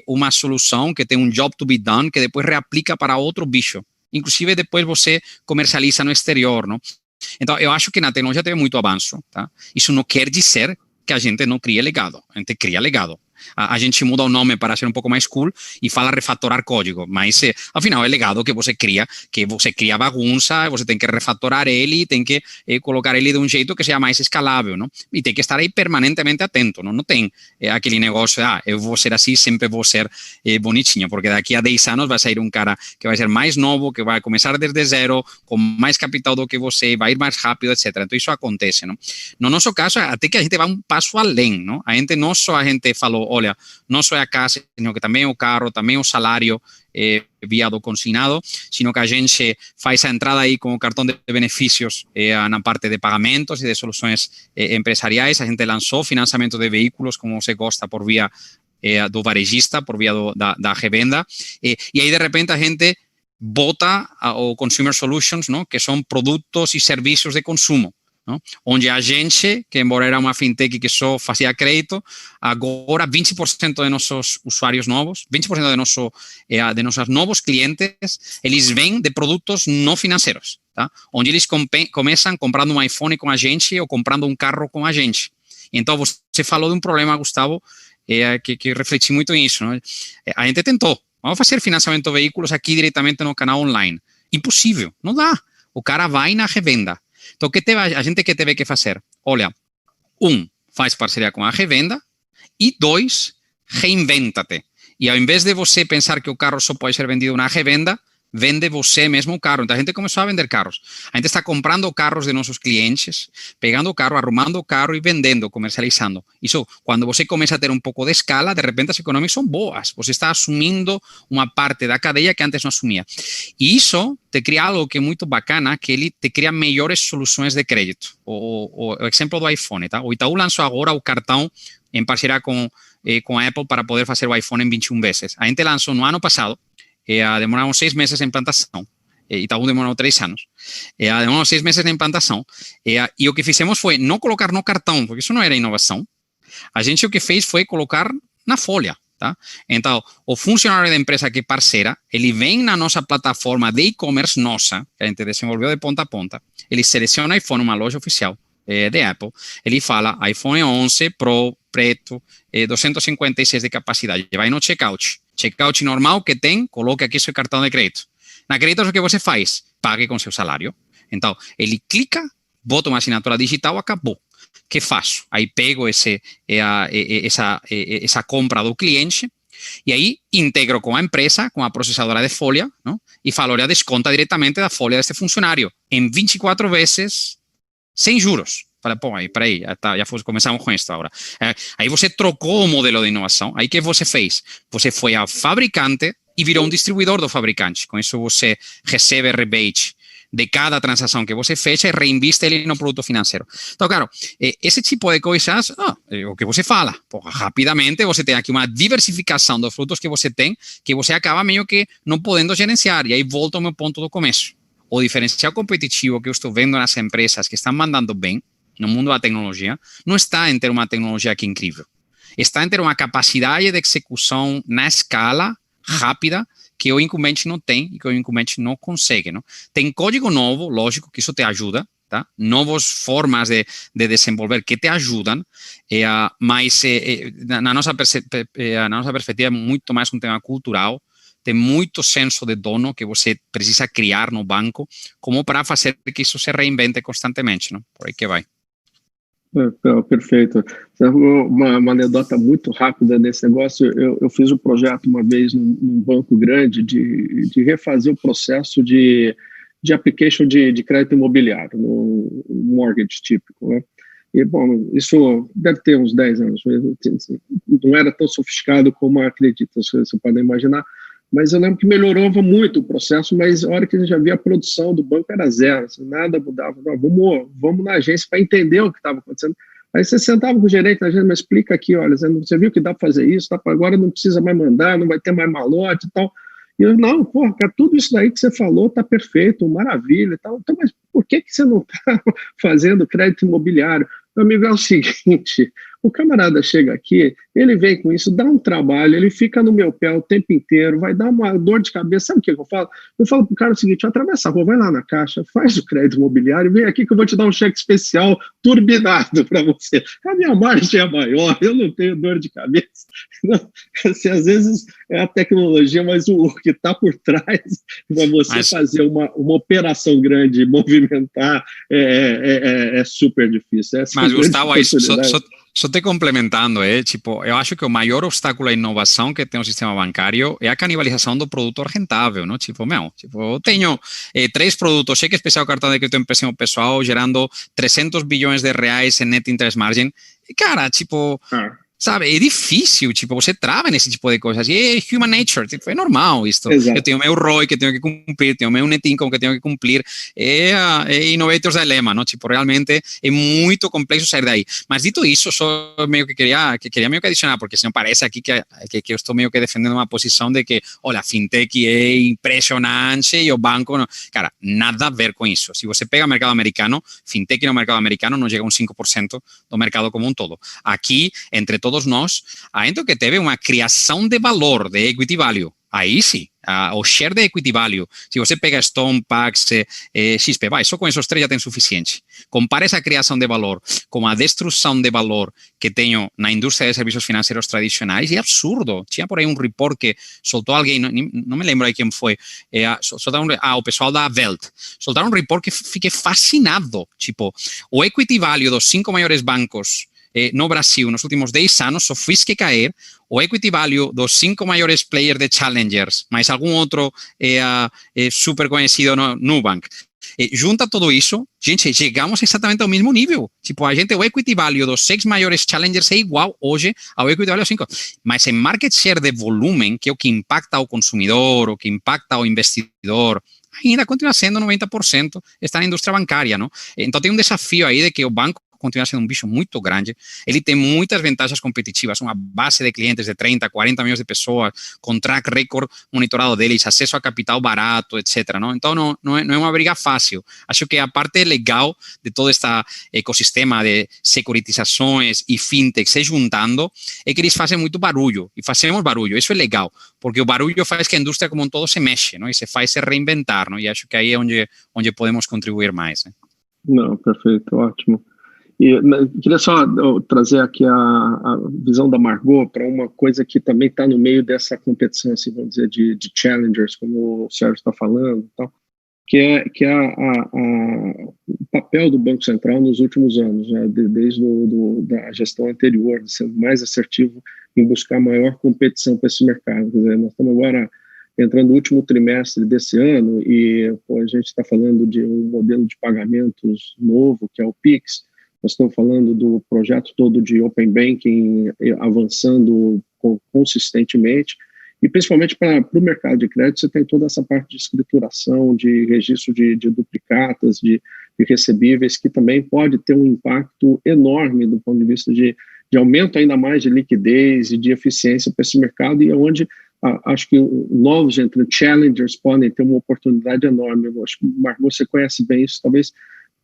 uma solução que tem um job to be done, que depois reaplica para outro bicho. Inclusive, depois você comercializa no exterior, não? Então, eu acho que na tecnologia teve muito avanço, tá? Isso não quer dizer que a gente não cria legado. A gente cria legado. A gente muda o nome para ser um pouco mais cool e fala refatorar código, mas afinal é legado que você cria bagunça, você tem que refatorar ele, tem que colocar ele de um jeito que seja mais escalável, não? E tem que estar aí permanentemente atento, não tem aquele negócio, eu vou ser assim, sempre vou ser bonitinho, porque daqui a 10 anos vai sair um cara que vai ser mais novo, que vai começar desde zero, com mais capital do que você, vai ir mais rápido, etc. Então isso acontece, não? No nosso caso, até que a gente vai um passo além, não? A gente falou, olha, não só é a casa, sino que também o carro, também o salário via do consignado, sino que a gente faz a entrada aí com o cartão de benefícios na parte de pagamentos e de soluções empresariais. A gente lançou financiamento de veículos, como você gosta, por via do varejista, por via da revenda, e aí de repente a gente bota o Consumer Solutions, não? Que são produtos e serviços de consumo, não? Onde a gente, que embora era uma fintech que só fazia crédito, agora 20% de nossos usuários novos, 20% de nossos novos clientes, eles vêm de produtos não financeiros, tá? Onde eles começam comprando um iPhone com a gente ou comprando um carro com a gente. Então, você falou de um problema, Gustavo, que refleti muito nisso, não? A gente tentou. Vamos fazer financiamento de veículos aqui diretamente no canal online. Impossível, não dá. O cara vai na revenda. Então, a gente que teve que fazer? Olha, faz parceria com a revenda e 2, reinventa-te. E ao invés de você pensar que o carro só pode ser vendido na revenda, vende você mesmo o carro. Então, a gente começou a vender carros. A gente está comprando carros de nossos clientes, pegando o carro, arrumando o carro e vendendo, comercializando. Isso, quando você começa a ter um pouco de escala, de repente as economias são boas. Você está assumindo uma parte da cadeia que antes não assumia. E isso te cria algo que é muito bacana, que ele te cria melhores soluções de crédito. O exemplo do iPhone, tá? O Itaú lançou agora o cartão em parceria com a Apple para poder fazer o iPhone em 21 vezes. A gente lançou no ano passado, demoramos 6 meses em implantação. Itaú demorou 3 anos. Demoramos 6 meses de implantação. E o que fizemos foi não colocar no cartão, porque isso não era inovação. A gente o que fez foi colocar na folha. Tá? Então, o funcionário da empresa que é parceira, ele vem na nossa plataforma de e-commerce nossa, que a gente desenvolveu de ponta a ponta, ele seleciona iPhone, uma loja oficial de Apple, ele fala iPhone 11 Pro, preto, 256 de capacidade, vai no checkout normal que tem, coloque aqui seu cartão de crédito. Na crédito, o que você faz? Pague com seu salário. Então, ele clica, bota uma assinatura digital, acabou. Que faço? Aí pego essa compra do cliente e aí integro com a empresa, com a processadora de folha, não? E falo, olha, desconta diretamente da folha desse funcionário em 24 vezes sem juros. Fala, pô, aí, peraí, começamos com isso agora. Aí você trocou o modelo de inovação. Aí o que você fez? Você foi ao fabricante e virou um distribuidor do fabricante. Com isso você recebe rebate de cada transação que você fecha e reinveste ele no produto financeiro. Então, claro, esse tipo de coisas, o que você fala, rapidamente você tem aqui uma diversificação dos produtos que você tem, que você acaba meio que não podendo gerenciar. E aí volta ao meu ponto do começo. O diferencial competitivo que eu estou vendo nas empresas que estão mandando bem no mundo da tecnologia, não está em ter uma tecnologia que é incrível. Está em ter uma capacidade de execução na escala rápida que o incumbente não tem e que o incumbente não consegue. Não? Tem código novo, lógico que isso te ajuda, tá? Novas formas de desenvolver que te ajudam, mas na nossa perspectiva é muito mais um tema cultural, tem muito senso de dono que você precisa criar no banco como para fazer que isso se reinvente constantemente. Não? Por aí que vai. Perfeito. Uma anedota muito rápida desse negócio. Eu fiz um projeto uma vez num banco grande de refazer o processo de application de crédito imobiliário, no mortgage típico, né? E, bom, isso deve ter uns 10 anos. Não era tão sofisticado como acredito, você pode imaginar. Mas eu lembro que melhorava muito o processo, mas a hora que a gente já via a produção do banco era zero, assim, nada mudava. Não, vamos na agência para entender o que estava acontecendo. Aí você sentava com o gerente da agência, mas explica aqui, olha, você viu que dá para fazer isso, tá? Agora não precisa mais mandar, não vai ter mais malote e tal. E eu, não, porra, cara, tudo isso daí que você falou está perfeito, maravilha e tal. Então, mas por que você não está fazendo crédito imobiliário? Meu amigo, é o seguinte, O camarada chega aqui, ele vem com isso, dá um trabalho, ele fica no meu pé o tempo inteiro, vai dar uma dor de cabeça. Sabe o que eu falo? Eu falo pro cara o seguinte: atravessa a rua, vai lá na Caixa, faz o crédito imobiliário, vem aqui que eu vou te dar um cheque especial turbinado para você. A minha margem é maior, eu não tenho dor de cabeça. Não, assim, às vezes é a tecnologia, mas o que está por trás para você fazer uma operação grande, movimentar, é super difícil. Mas, Gustavo, aí, só te complementando, tipo, eu acho que o maior obstáculo à inovação que tem o sistema bancário é a canibalização do produto rentável, não? Tipo, eu tenho 3 produtos, cheque especial, cartão de crédito, empréstimo pessoal, gerando 300 bilhões de reais em net interest margin. E, cara, tipo... Sabe, é difícil, tipo, você trava nesse tipo de coisas, e é human nature, tipo, é normal isso. Exato. Eu tenho meu ROI que tenho que cumprir, tenho meu net income que tenho que cumprir, é innovators dilemma, não? Tipo, realmente é muito complexo sair daí. Mas dito isso, só meio que queria meio que adicionar, porque senão parece aqui que eu estou meio que defendendo uma posição de que, olha, a fintech é impressionante e o banco não. Cara, nada a ver com isso. Se você pega o mercado americano, fintech no mercado americano não chega a 5% do mercado como um todo. Aqui, entre todos nós, ainda que teve uma criação de valor, de equity value. Aí sim, o share de equity value. Se você pega Stone, Pax, XP, só com esses 3 já tem suficiente. Compara essa criação de valor com a destruição de valor que tenho na indústria de serviços financeiros tradicionais, é absurdo. Tinha por aí um report que soltou alguém, não me lembro aí quem foi, o pessoal da Welt. Soltaram um report que fiquei fascinado. Tipo, o equity value dos 5 maiores bancos no Brasil, nos últimos 10 anos, só fez que cair. O equity value dos 5 maiores players de challengers, mais algum outro super conhecido no Nubank. Junta tudo isso, gente, chegamos exatamente ao mesmo nível. Tipo, o equity value dos 6 maiores challengers é igual hoje ao equity value dos 5. Mas em market share de volumen, que é o que impacta ao consumidor, o que impacta ao investidor, ainda continua sendo 90% está na indústria bancária, não? Então tem um desafio aí de que o banco continua sendo um bicho muito grande, ele tem muitas vantagens competitivas, uma base de clientes de 30, 40 milhões de pessoas, com track record monitorado deles, acesso a capital barato, etc. Não? Então, não é uma briga fácil. Acho que a parte legal de todo este ecossistema de securitizações e fintech se juntando é que eles fazem muito barulho, e fazemos barulho, isso é legal, porque o barulho faz que a indústria como um todo se mexe, não? E se faz se reinventar, não? E acho que aí é onde podemos contribuir mais. Né? Não, perfeito, ótimo. E queria só trazer aqui a visão da Margot para uma coisa que também está no meio dessa competição, assim, vamos dizer, de challengers, como o Sérgio está falando, tal, que é o papel do Banco Central nos últimos anos, né, desde da gestão anterior, de ser mais assertivo em buscar maior competição para esse mercado. Quer dizer, nós estamos agora entrando no último trimestre desse ano e a gente está falando de um modelo de pagamentos novo, que é o Pix. Nós estamos falando do projeto todo de Open Banking avançando consistentemente, e principalmente para o mercado de crédito, você tem toda essa parte de escrituração, de registro de duplicatas, de recebíveis, que também pode ter um impacto enorme do ponto de vista de aumento ainda mais de liquidez e de eficiência para esse mercado, e é onde acho que novos challengers podem ter uma oportunidade enorme. Eu acho que, Marco, você conhece bem isso, talvez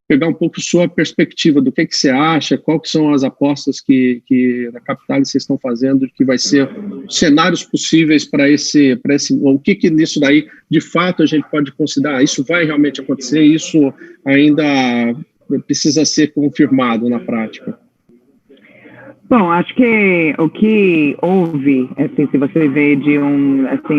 pegar um pouco sua perspectiva do que você acha, quais que são as apostas que na Capitalis vocês estão fazendo, que vai ser cenários possíveis para esse, o que nisso daí, de fato, a gente pode considerar, isso vai realmente acontecer, isso ainda precisa ser confirmado na prática. Bom, acho que o que houve, assim, se você vê de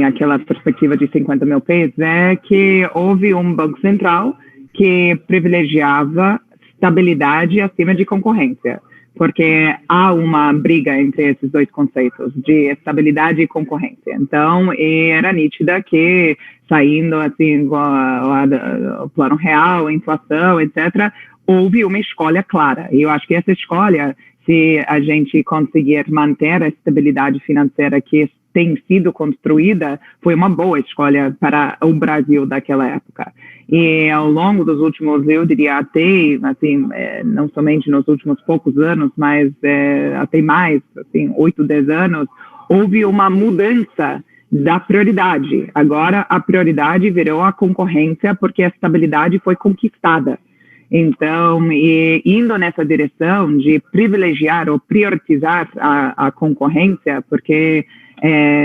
aquela perspectiva de 50 mil pesos, é que houve um Banco Central que privilegiava estabilidade acima de concorrência, porque há uma briga entre esses dois conceitos, de estabilidade e concorrência. Então, era nítida que, saindo assim, o plano real, a inflação, etc., houve uma escolha clara. E eu acho que essa escolha, se a gente conseguir manter a estabilidade financeira que tem sido construída, foi uma boa escolha para o Brasil daquela época. E ao longo dos últimos, eu diria até, assim, não somente nos últimos poucos anos, mas até mais, assim, 8, 10 anos, houve uma mudança da prioridade. Agora a prioridade virou a concorrência porque a estabilidade foi conquistada. Então, indo nessa direção de privilegiar ou priorizar a concorrência, porque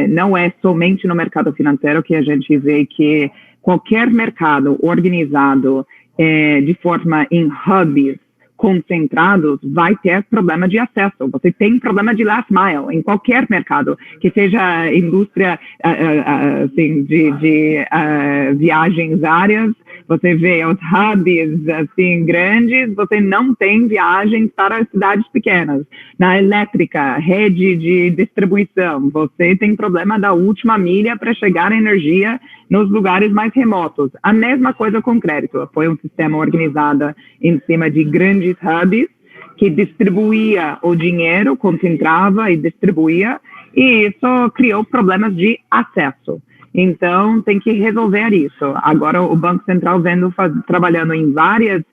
não é somente no mercado financeiro que a gente vê que qualquer mercado organizado de forma em hubs concentrados vai ter problema de acesso. Você tem problema de last mile em qualquer mercado, que seja indústria assim, de viagens aéreas. Você vê os hubs assim, grandes, você não tem viagens para cidades pequenas. Na elétrica, rede de distribuição, você tem problema da última milha para chegar a energia nos lugares mais remotos. A mesma coisa com crédito. Foi um sistema organizado em cima de grandes hubs que distribuía o dinheiro, concentrava e distribuía, e isso criou problemas de acesso. Então, tem que resolver isso. Agora, o Banco Central trabalhando em várias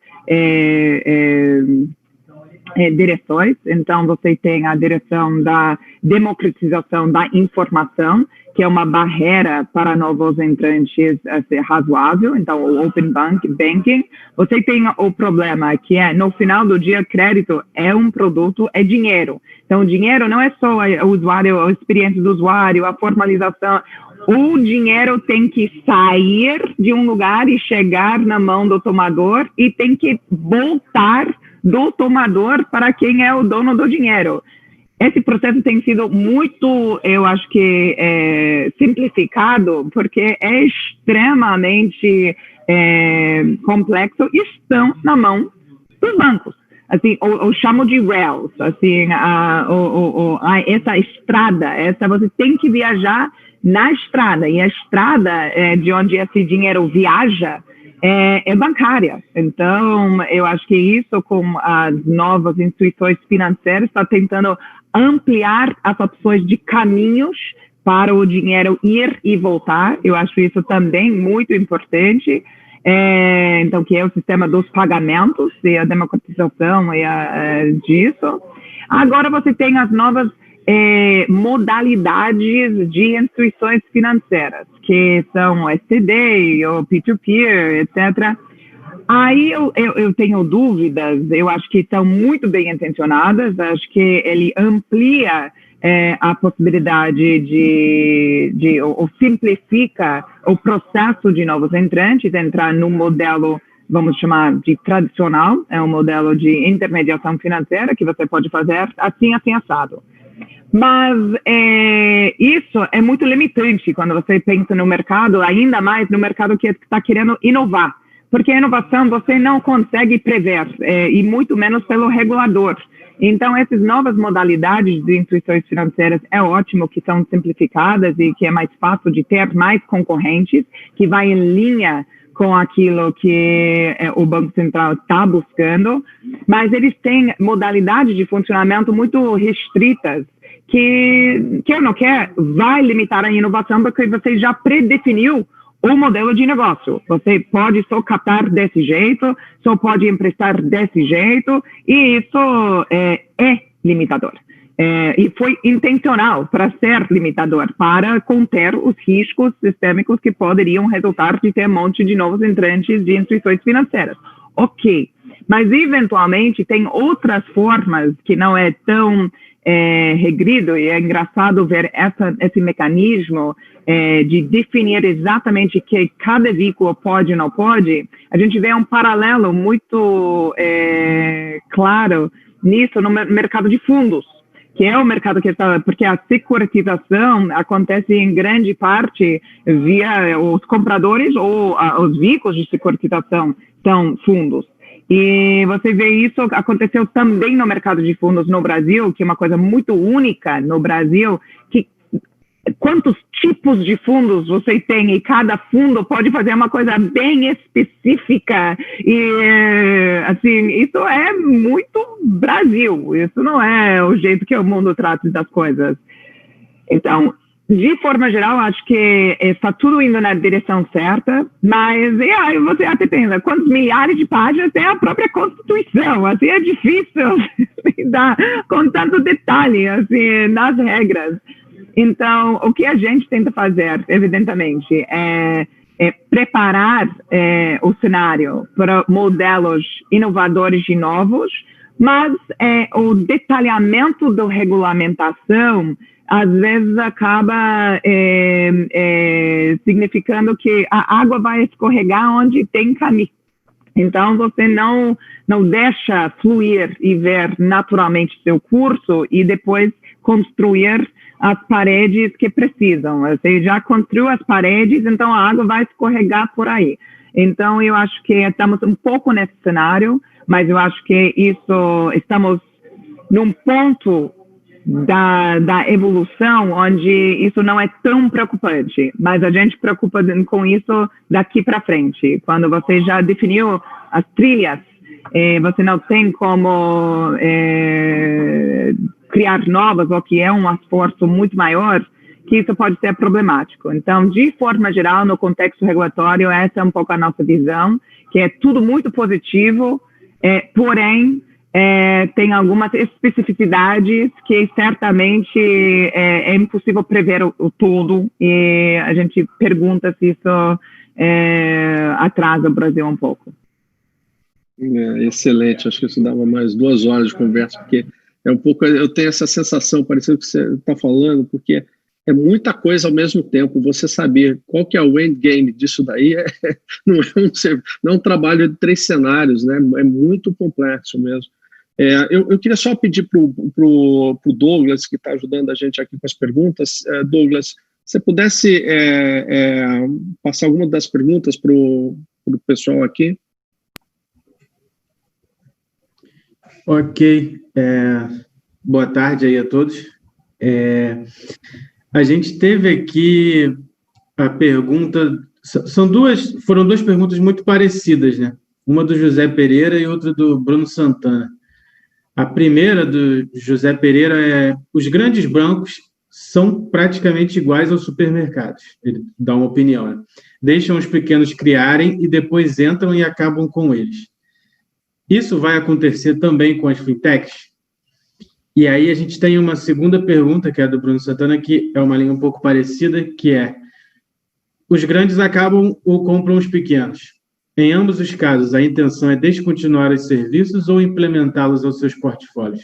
direções. Então, você tem a direção da democratização da informação, que é uma barreira para novos entrantes razoável. Então, o Open Banking. Você tem o problema que no final do dia, crédito é um produto, é dinheiro. Então, o dinheiro não é só o usuário, a experiência do usuário, a formalização. O dinheiro tem que sair de um lugar e chegar na mão do tomador e tem que voltar do tomador para quem é o dono do dinheiro. Esse processo tem sido muito, eu acho que, simplificado, porque é extremamente complexo e estão na mão dos bancos. Assim, eu chamo de rails, assim, essa estrada, você tem que viajar na estrada, e a estrada de onde esse dinheiro viaja é bancária. Então, eu acho que isso, com as novas instituições financeiras, está tentando ampliar as opções de caminhos para o dinheiro ir e voltar. Eu acho isso também muito importante. Então, que é o sistema dos pagamentos e a democratização disso. Agora você tem as novas modalidades de instituições financeiras, que são o STD, o peer-to-peer, etc. Aí eu tenho dúvidas, eu acho que estão muito bem intencionadas, acho que ele amplia a possibilidade ou simplifica o processo de novos entrantes, entrar no modelo, vamos chamar de tradicional, é um modelo de intermediação financeira que você pode fazer assim, assado. Mas isso é muito limitante quando você pensa no mercado, ainda mais no mercado que está querendo inovar. Porque a inovação você não consegue prever, e muito menos pelo regulador. Então, essas novas modalidades de instituições financeiras é ótimo que são simplificadas e que é mais fácil de ter mais concorrentes, que vai em linha com aquilo que o Banco Central está buscando, mas eles têm modalidades de funcionamento muito restritas, que eu não quero, vai limitar a inovação porque você já predefiniu o modelo de negócio. Você pode só captar desse jeito, só pode emprestar desse jeito, e isso é limitador. E foi intencional para ser limitador, para conter os riscos sistêmicos que poderiam resultar de ter um monte de novos entrantes de instituições financeiras. Ok, mas eventualmente tem outras formas que não é tão regrido, e é engraçado ver esse mecanismo de definir exatamente que cada veículo pode ou não pode. A gente vê um paralelo muito claro nisso no mercado de fundos, que é o mercado que está, porque a securitização acontece em grande parte via os compradores ou os veículos de securitização são fundos. E você vê isso aconteceu também no mercado de fundos no Brasil, que é uma coisa muito única no Brasil, que quantos tipos de fundos você tem e cada fundo pode fazer uma coisa bem específica e assim, isso é muito Brasil, isso não é o jeito que o mundo trata das coisas. Então, de forma geral, acho que está tudo indo na direção certa, mas aí você até pensa, quantos milhares de páginas tem a própria Constituição? Assim, é difícil lidar com tanto detalhe assim, nas regras. Então, o que a gente tenta fazer, evidentemente, é preparar o cenário para modelos inovadores e novos, mas o detalhamento da regulamentação às vezes acaba significando que a água vai escorregar onde tem caminho. Então, você não deixa fluir e ver naturalmente seu curso e depois construir as paredes que precisam. Você já construiu as paredes, então a água vai escorregar por aí. Então, eu acho que estamos um pouco nesse cenário, mas eu acho que estamos num ponto da evolução onde isso não é tão preocupante, mas a gente preocupa com isso daqui para frente. Quando você já definiu as trilhas, você não tem como criar novas, ou que é um esforço muito maior, que isso pode ser problemático. Então, de forma geral, no contexto regulatório, essa é um pouco a nossa visão, que é tudo muito positivo, porém, tem algumas especificidades que certamente é impossível prever o todo, e a gente pergunta se isso atrasa o Brasil um pouco. Excelente, acho que isso dava mais 2 horas de conversa, porque é um pouco, eu tenho essa sensação, parecendo que você está falando, porque é muita coisa ao mesmo tempo. Você saber qual que é o endgame disso daí não é um trabalho de 3 cenários, né? É muito complexo mesmo. Eu queria só pedir para o Douglas, que está ajudando a gente aqui com as perguntas. Douglas, se você pudesse passar alguma das perguntas para o pessoal aqui. Ok. Boa tarde aí a todos. A gente teve aqui a pergunta... Foram 2 perguntas muito parecidas, né? Uma do José Pereira e outra do Bruno Santana. A primeira do José Pereira é: os grandes bancos são praticamente iguais aos supermercados. Ele dá uma opinião, né? Deixam os pequenos criarem e depois entram e acabam com eles. Isso vai acontecer também com as fintechs? E aí a gente tem uma segunda pergunta, que é a do Bruno Santana, que é uma linha um pouco parecida, que é: os grandes acabam ou compram os pequenos. Em ambos os casos, a intenção é descontinuar os serviços ou implementá-los aos seus portfólios?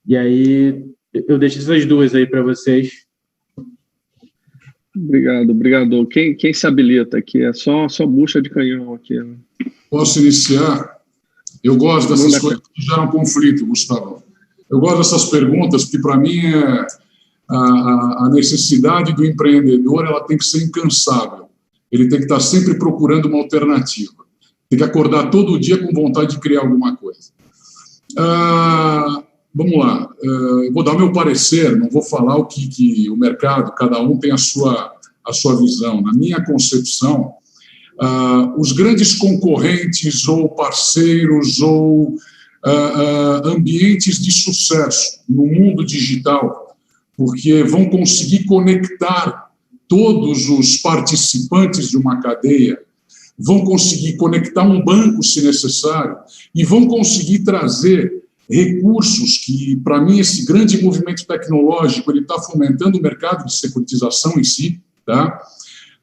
E aí, eu deixo essas 2 aí para vocês. Obrigado. Quem se habilita aqui? É só bucha de canhão aqui. Né? Posso iniciar? Eu gosto dessas coisas que geram conflito, Gustavo. Eu gosto dessas perguntas, porque, para mim, a necessidade do empreendedor ela tem que ser incansável. Ele tem que estar sempre procurando uma alternativa. Tem que acordar todo dia com vontade de criar alguma coisa. Vamos lá. Eu vou dar o meu parecer, não vou falar o que o mercado, cada um tem a sua visão. Na minha concepção, os grandes concorrentes ou parceiros ou ambientes de sucesso no mundo digital, porque vão conseguir conectar todos os participantes de uma cadeia, vão conseguir conectar um banco, se necessário, e vão conseguir trazer recursos que, para mim, esse grande movimento tecnológico ele está fomentando o mercado de securitização em si, tá?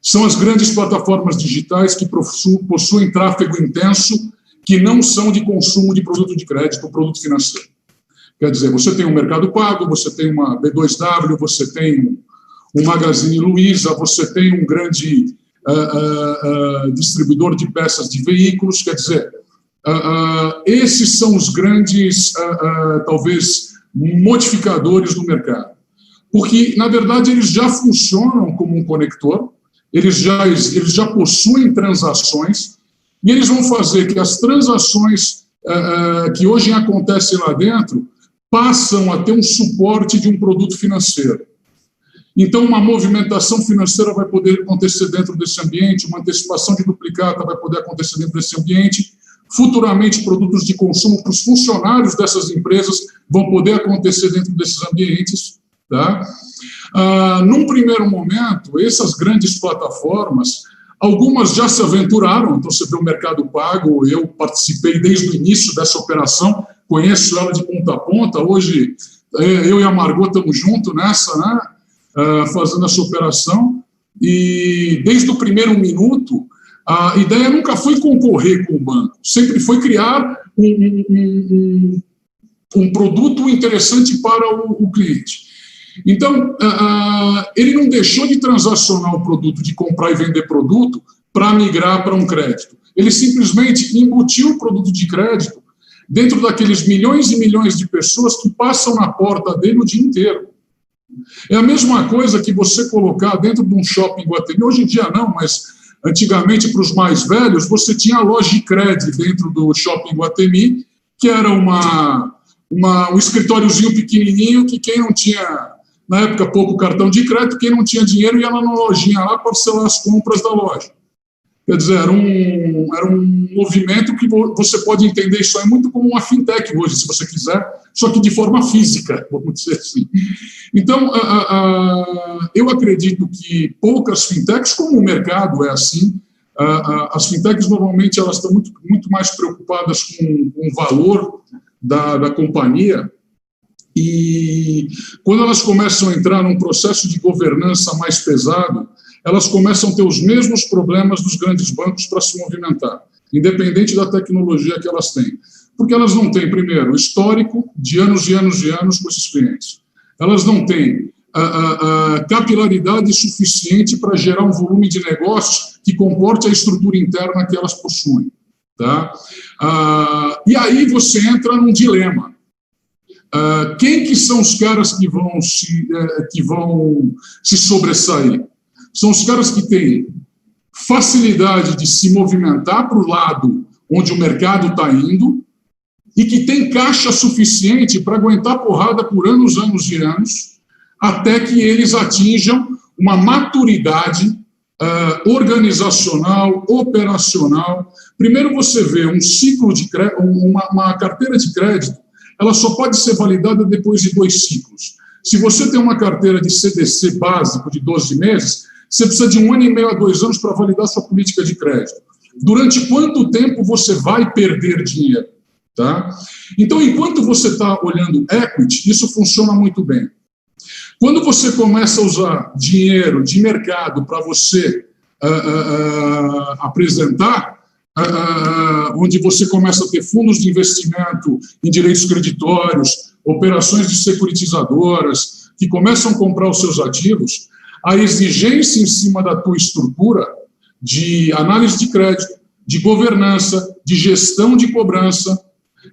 São as grandes plataformas digitais que possuem tráfego intenso, que não são de consumo de produto de crédito ou produto financeiro. Quer dizer, você tem um Mercado Pago, você tem uma B2W, você tem um Magazine Luiza, você tem um grande distribuidor de peças de veículos, quer dizer, esses são os grandes, talvez, modificadores do mercado. Porque, na verdade, eles já funcionam como um conector, eles já possuem transações, e eles vão fazer que as transações que hoje acontecem lá dentro passam a ter um suporte de um produto financeiro. Então, uma movimentação financeira vai poder acontecer dentro desse ambiente, uma antecipação de duplicata vai poder acontecer dentro desse ambiente, futuramente produtos de consumo para os funcionários dessas empresas vão poder acontecer dentro desses ambientes. Tá? Num primeiro momento, essas grandes plataformas, algumas já se aventuraram, então você vê o Mercado Pago, eu participei desde o início dessa operação, conheço ela de ponta a ponta, hoje eu e a Margot estamos juntos nessa, né? Fazendo essa operação, e desde o primeiro minuto, a ideia nunca foi concorrer com o banco, sempre foi criar um produto interessante para o cliente. Então, ele não deixou de transacionar o produto, de comprar e vender produto, para migrar para um crédito. Ele simplesmente embutiu o produto de crédito dentro daqueles milhões e milhões de pessoas que passam na porta dele o dia inteiro. É a mesma coisa que você colocar dentro de um shopping Iguatemi. Hoje em dia não, mas antigamente, para os mais velhos, você tinha a loja de crédito dentro do shopping Iguatemi, que era um escritóriozinho pequenininho que quem não tinha, na época, pouco cartão de crédito, quem não tinha dinheiro ia lá na lojinha lá parcelar as compras da loja. Quer dizer, era um movimento que você pode entender isso aí muito como uma fintech hoje, se você quiser, só que de forma física, vamos dizer assim. Então, eu acredito que poucas fintechs, como o mercado é assim, as fintechs normalmente elas estão muito mais preocupadas com o valor da companhia, e quando elas começam a entrar num processo de governança mais pesado, elas começam a ter os mesmos problemas dos grandes bancos para se movimentar, independente da tecnologia que elas têm. Porque elas não têm, primeiro, histórico de anos e anos e anos com esses clientes. Elas não têm capilaridade suficiente para gerar um volume de negócios que comporte a estrutura interna que elas possuem. Tá? E aí você entra num dilema. Quem que são os caras que vão se sobressair? São os caras que têm facilidade de se movimentar para o lado onde o mercado está indo e que tem caixa suficiente para aguentar porrada por anos, anos e anos, até que eles atinjam uma maturidade organizacional, operacional. Primeiro você vê um ciclo de crédito, uma carteira de crédito, ela só pode ser validada depois de 2 ciclos. Se você tem uma carteira de CDC básico de 12 meses, você precisa de 1 ano e meio a 2 anos para validar sua política de crédito. Durante quanto tempo você vai perder dinheiro? Tá? Então, enquanto você está olhando equity, isso funciona muito bem. Quando você começa a usar dinheiro de mercado para você apresentar, onde você começa a ter fundos de investimento em direitos creditórios, operações de securitizadoras, que começam a comprar os seus ativos, a exigência em cima da tua estrutura de análise de crédito, de governança, de gestão de cobrança,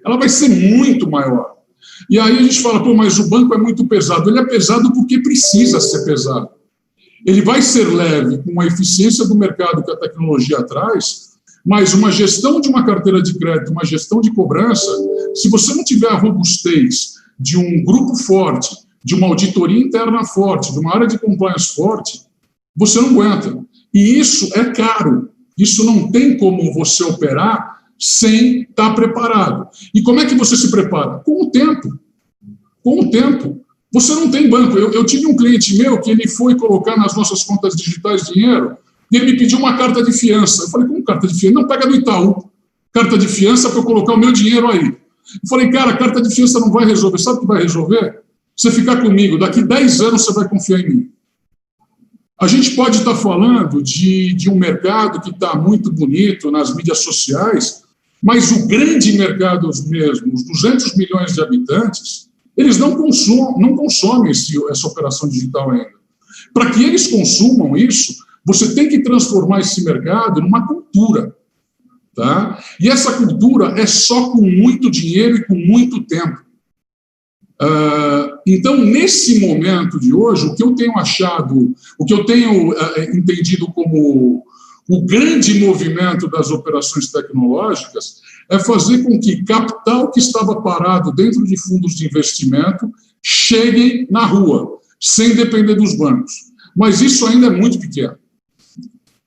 ela vai ser muito maior. E aí a gente fala, pô, mas o banco é muito pesado. Ele é pesado porque precisa ser pesado. Ele vai ser leve com a eficiência do mercado que a tecnologia traz, mas uma gestão de uma carteira de crédito, uma gestão de cobrança, se você não tiver a robustez de um grupo forte, de uma auditoria interna forte, de uma área de compliance forte, você não aguenta. E isso é caro. Isso não tem como você operar sem estar preparado. E como é que você se prepara? Com o tempo. Com o tempo. Você não tem banco. Eu tive um cliente meu que ele foi colocar nas nossas contas digitais dinheiro e ele me pediu uma carta de fiança. Eu falei, como carta de fiança? Não, pega do Itaú. Carta de fiança para eu colocar o meu dinheiro aí. Eu falei, cara, a carta de fiança não vai resolver. Sabe o que vai resolver? Você ficar comigo. Daqui 10 anos você vai confiar em mim. A gente pode estar falando de um mercado que está muito bonito nas mídias sociais, mas o grande mercado mesmo, os 200 milhões de habitantes, eles não consomem essa operação digital ainda. Para que eles consumam isso, você tem que transformar esse mercado numa cultura. Tá? E essa cultura é só com muito dinheiro e com muito tempo. Então, nesse momento de hoje, o que eu tenho achado, o que eu tenho entendido como o grande movimento das operações tecnológicas é fazer com que capital que estava parado dentro de fundos de investimento chegue na rua, sem depender dos bancos. Mas isso ainda é muito pequeno.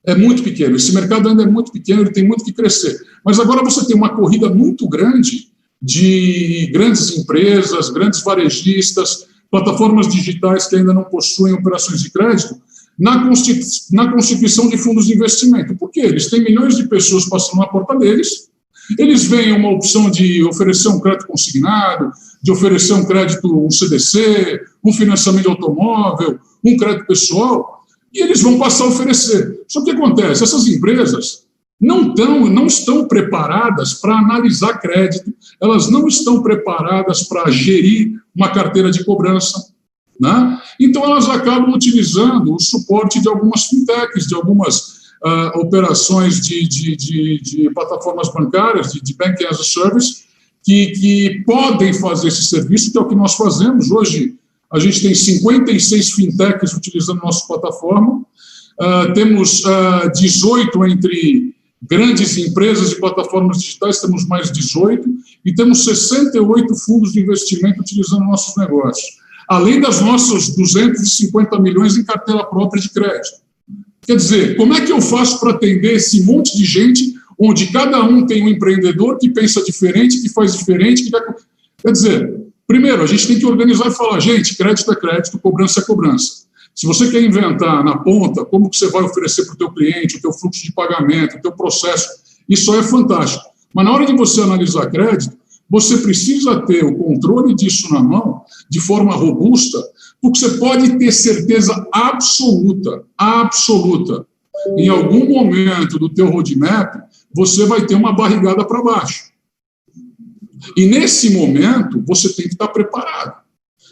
É muito pequeno. Esse mercado ainda é muito pequeno, ele tem muito que crescer. Mas agora você tem uma corrida muito grande de grandes empresas, grandes varejistas, plataformas digitais que ainda não possuem operações de crédito, na constituição de fundos de investimento. Por quê? Eles têm milhões de pessoas passando na porta deles, eles veem uma opção de oferecer um crédito consignado, de oferecer um crédito, um CDC, um financiamento de automóvel, um crédito pessoal, e eles vão passar a oferecer. Só que o que acontece? Essas empresas não estão preparadas para analisar crédito, elas não estão preparadas para gerir uma carteira de cobrança, né? Então, elas acabam utilizando o suporte de algumas fintechs, de algumas operações de plataformas bancárias, de Banking as a Service, que podem fazer esse serviço, que é o que nós fazemos. Hoje, a gente tem 56 fintechs utilizando nossa plataforma, temos 18 entre grandes empresas e plataformas digitais, temos mais 18, e temos 68 fundos de investimento utilizando nossos negócios, além das nossas 250 milhões em carteira própria de crédito. Quer dizer, como é que eu faço para atender esse monte de gente, onde cada um tem um empreendedor que pensa diferente, que faz diferente, Quer dizer, primeiro, a gente tem que organizar e falar, gente, crédito é crédito, cobrança é cobrança. Se você quer inventar na ponta como que você vai oferecer para o teu cliente, o teu fluxo de pagamento, o teu processo, isso é fantástico. Mas na hora de você analisar crédito, você precisa ter o controle disso na mão de forma robusta, porque você pode ter certeza absoluta, em algum momento do teu roadmap, você vai ter uma barrigada para baixo. E nesse momento, você tem que estar preparado.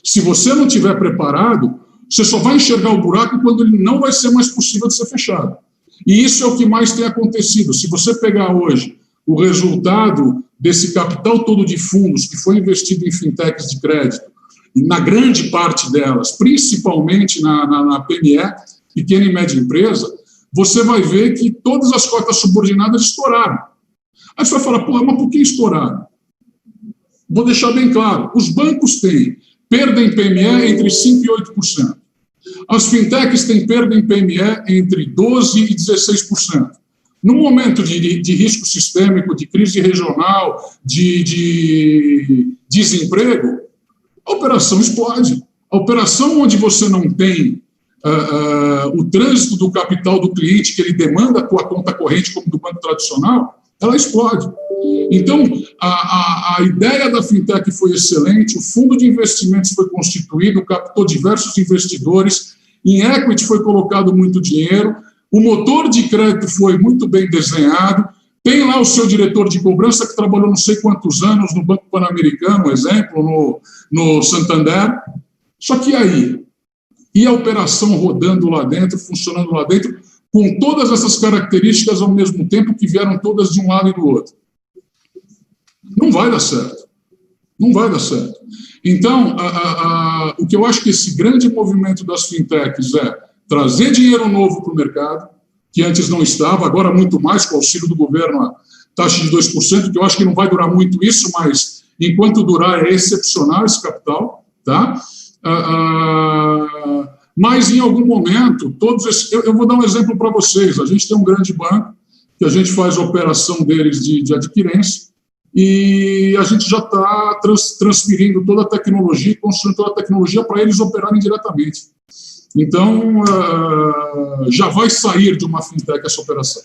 Se você não estiver preparado, você só vai enxergar o buraco quando ele não vai ser mais possível de ser fechado. E isso é o que mais tem acontecido. Se você pegar hoje o resultado desse capital todo de fundos que foi investido em fintechs de crédito, na grande parte delas, principalmente na PME, pequena e média empresa, você vai ver que todas as cotas subordinadas estouraram. Aí você vai falar, mas por que estouraram? Vou deixar bem claro, os bancos têm perda em PME entre 5% e 8%. As fintechs têm perda em PME entre 12% e 16%. No momento de risco sistêmico, de crise regional, de desemprego, a operação explode. A operação onde você não tem o trânsito do capital do cliente, que ele demanda a tua conta corrente como do banco tradicional, ela explode. Então, a ideia da fintech foi excelente, o fundo de investimentos foi constituído, captou diversos investidores, em equity foi colocado muito dinheiro, o motor de crédito foi muito bem desenhado, tem lá o seu diretor de cobrança que trabalhou não sei quantos anos no Banco Pan-Americano, exemplo, no Santander. Só que aí, e a operação rodando lá dentro, funcionando lá dentro, com todas essas características ao mesmo tempo que vieram todas de um lado e do outro? Não vai dar certo. Não vai dar certo. Então, o que eu acho que esse grande movimento das fintechs é trazer dinheiro novo para o mercado, que antes não estava, agora muito mais, com o auxílio do governo, a taxa de 2%, que eu acho que não vai durar muito isso, mas enquanto durar é excepcional esse capital, tá? Mas em algum momento, eu vou dar um exemplo para vocês, a gente tem um grande banco, que a gente faz a operação deles de adquirência, e a gente já está transferindo toda a tecnologia, construindo toda a tecnologia para eles operarem diretamente. Então, já vai sair de uma fintech essa operação.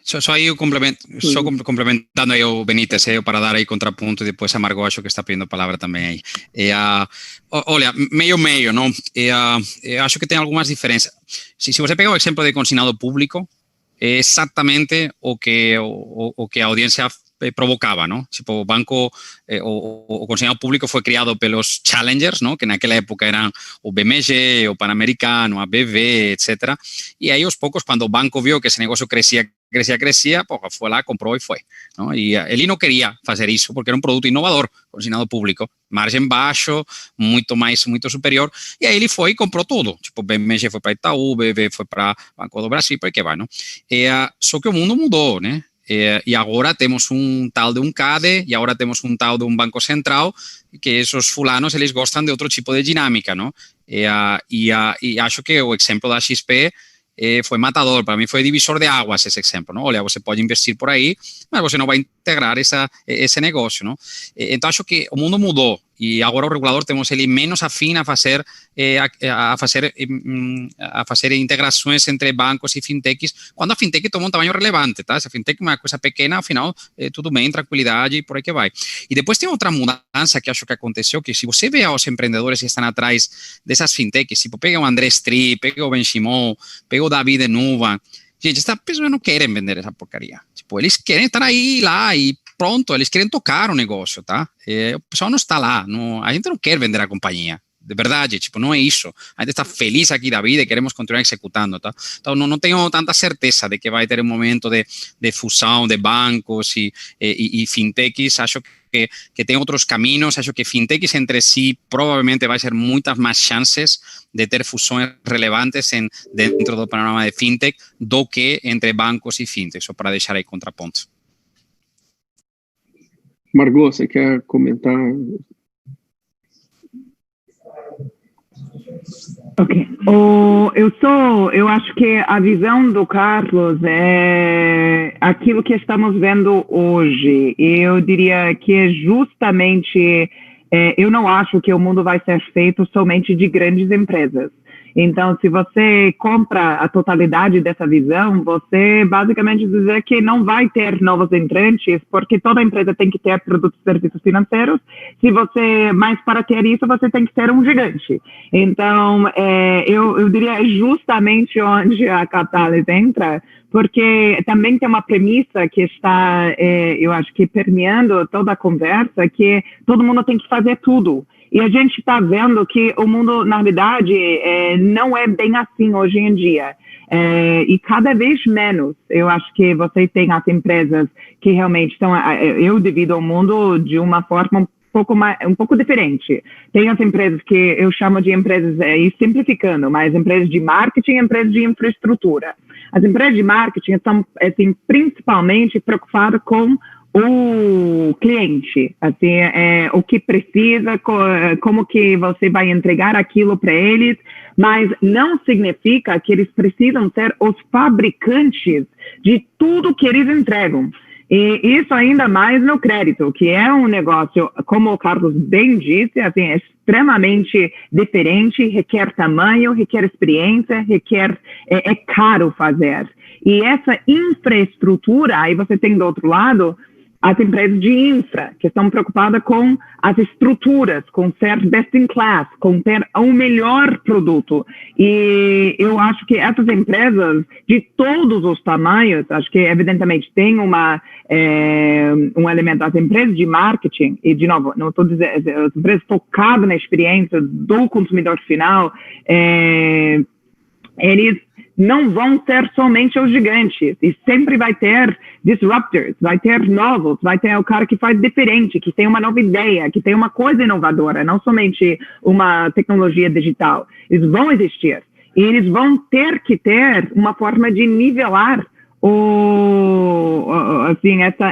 Só aí complementando aí o Benítez, para dar aí contraponto e depois a Margot, acho que está pedindo a palavra também aí. Olha, meio, não? Acho que tem algumas diferenças. Se você pegar o exemplo de consignado público, é exatamente o que a audiência provocava, ¿no? Tipo, o banco, o consignado público foi criado pelos challengers, ¿no? Que naquela época eram o BMG, o Panamericano, a BV, etc. E aí, aos poucos, quando o banco viu que esse negócio crescia, porra, foi lá, comprou e foi, ¿no? E ele não queria fazer isso porque era um produto inovador, consignado público, margem baixo, muito superior. E aí ele foi e comprou tudo. Tipo, BMG foi para Itaú, BV foi para Banco do Brasil, por que vai, não? Só que o mundo mudou, né? E agora temos um tal de um CADE e agora temos um tal de um Banco Central, que esses fulanos, eles gostam de outro tipo de dinâmica, não? E acho que o exemplo da XP foi matador, para mim foi divisor de águas esse exemplo, não? Olha, você pode investir por aí, mas você não vai integrar esse negócio, não? Então acho que o mundo mudou e agora o regulador temos ele menos afim a fazer integrações entre bancos e fintechs, quando a fintech toma um tamanho relevante, tá? Se a fintech é uma coisa pequena, afinal, tudo bem, tranquilidade, e por aí que vai. E depois tem outra mudança que acho que aconteceu, que se você vê os empreendedores que estão atrás dessas fintechs, tipo, pega o André Stri, pega o Ben Shimon, pega o David de Nuva, gente, essas pessoas não querem vender essa porcaria. Tipo, eles querem estar aí, lá, e pronto, eles querem tocar o negócio, tá? O pessoal não está lá, a gente não quer vender a companhia, de verdade, tipo, não é isso. A gente está feliz aqui da vida e queremos continuar executando, tá? Então, não tenho tanta certeza de que vai ter um momento de fusão de bancos e fintechs. Acho que tem outros caminhos. Acho que fintechs entre si provavelmente vai ser muitas mais chances de ter fusões relevantes dentro do panorama de fintech do que entre bancos e fintechs, só para deixar aí contrapontos. Margot, você quer comentar? Ok. Eu acho que a visão do Carlos é aquilo que estamos vendo hoje. E eu diria que é justamente, eu não acho que o mundo vai ser feito somente de grandes empresas. Então, se você compra a totalidade dessa visão, você basicamente dizer que não vai ter novos entrantes, porque toda empresa tem que ter produtos e serviços financeiros. Mas para ter isso, você tem que ser um gigante. Então, eu diria justamente onde a Catalyst entra, porque também tem uma premissa que está, eu acho que permeando toda a conversa, que todo mundo tem que fazer tudo. E a gente está vendo que o mundo, na realidade, não é bem assim hoje em dia. E cada vez menos, eu acho que você tem as empresas que realmente estão... Eu divido o mundo de uma forma um pouco diferente. Tem as empresas que eu chamo de empresas, simplificando, mas empresas de marketing e empresas de infraestrutura. As empresas de marketing estão, assim, principalmente preocupadas com o cliente, assim, o que precisa, como que você vai entregar aquilo para eles, mas não significa que eles precisam ser os fabricantes de tudo que eles entregam. E isso ainda mais no crédito, que é um negócio, como o Carlos bem disse, assim, extremamente diferente, requer tamanho, requer experiência, é caro fazer. E essa infraestrutura, aí você tem do outro lado as empresas de infra, que estão preocupadas com as estruturas, com ser best in class, com ter o melhor produto. E eu acho que essas empresas, de todos os tamanhos, acho que evidentemente tem um elemento, as empresas de marketing, e de novo, não estou dizendo, as empresas focadas na experiência do consumidor final, eles não vão ser somente os gigantes, e sempre vai ter disruptors, vai ter novos, vai ter o cara que faz diferente, que tem uma nova ideia, que tem uma coisa inovadora, não somente uma tecnologia digital. Eles vão existir, e eles vão ter que ter uma forma de nivelar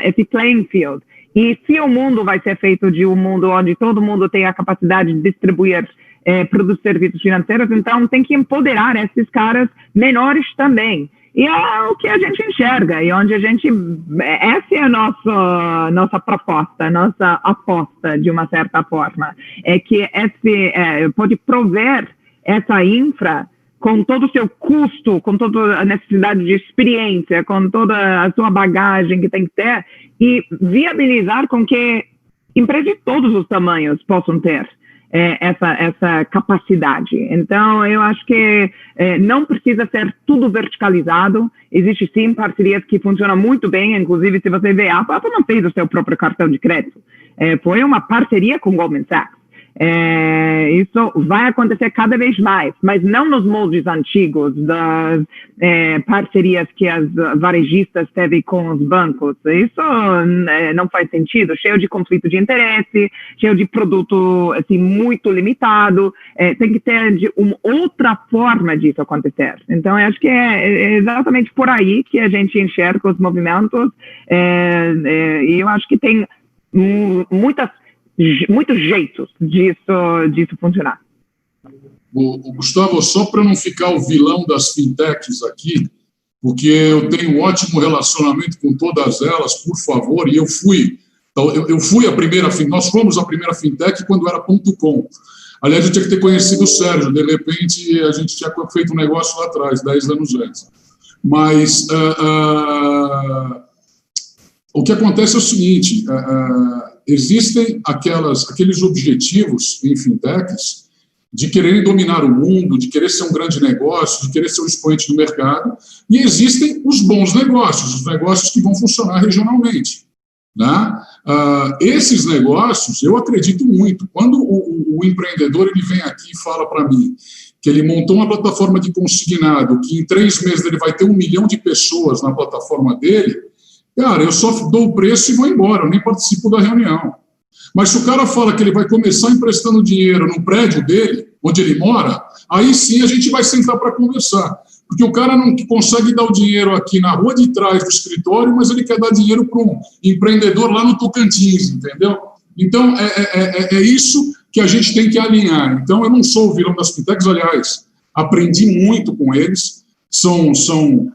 esse playing field. E se o mundo vai ser feito de um mundo onde todo mundo tem a capacidade de distribuir produtos e serviços financeiros, então tem que empoderar esses caras menores também. E é o que a gente enxerga, e onde essa é a nossa proposta, nossa aposta, de uma certa forma, é que pode prover essa infra com todo o seu custo, com toda a necessidade de experiência, com toda a sua bagagem que tem que ter, e viabilizar com que empresas de todos os tamanhos possam ter essa capacidade. Então, eu acho que não precisa ser tudo verticalizado. Existe, sim, parcerias que funcionam muito bem. Inclusive, se você vê, a Apple não fez o seu próprio cartão de crédito. Foi uma parceria com Goldman Sachs. Isso vai acontecer cada vez mais, mas não nos moldes antigos das parcerias que as varejistas teve com os bancos. Isso não faz sentido, cheio de conflito de interesse, cheio de produto assim, muito limitado. Tem que ter uma outra forma disso acontecer. Então, eu acho que é exatamente por aí que a gente enxerga os movimentos, e eu acho que tem muitos jeitos disso funcionar. Gustavo, só para não ficar o vilão das fintechs aqui, porque eu tenho um ótimo relacionamento com todas elas, por favor, e eu fui Então, nós fomos a primeira fintech quando era .com. Aliás, eu tinha que ter conhecido o Sérgio, de repente a gente tinha feito um negócio lá atrás, 10 anos antes. Mas o que acontece é o seguinte, existem aqueles objetivos em fintechs de quererem dominar o mundo, de querer ser um grande negócio, de querer ser um expoente do mercado, e existem os bons negócios, os negócios que vão funcionar regionalmente. Né? Esses negócios, eu acredito muito. Quando o empreendedor ele vem aqui e fala para mim que ele montou uma plataforma de consignado, que em 3 meses ele vai ter 1 milhão de pessoas na plataforma dele, cara, eu só dou o preço e vou embora, eu nem participo da reunião. Mas se o cara fala que ele vai começar emprestando dinheiro no prédio dele, onde ele mora, aí sim a gente vai sentar para conversar. Porque o cara não consegue dar o dinheiro aqui na rua de trás do escritório, mas ele quer dar dinheiro para um empreendedor lá no Tocantins, entendeu? Então, é isso que a gente tem que alinhar. Então, eu não sou o vilão das fintechs, aliás, aprendi muito com eles, são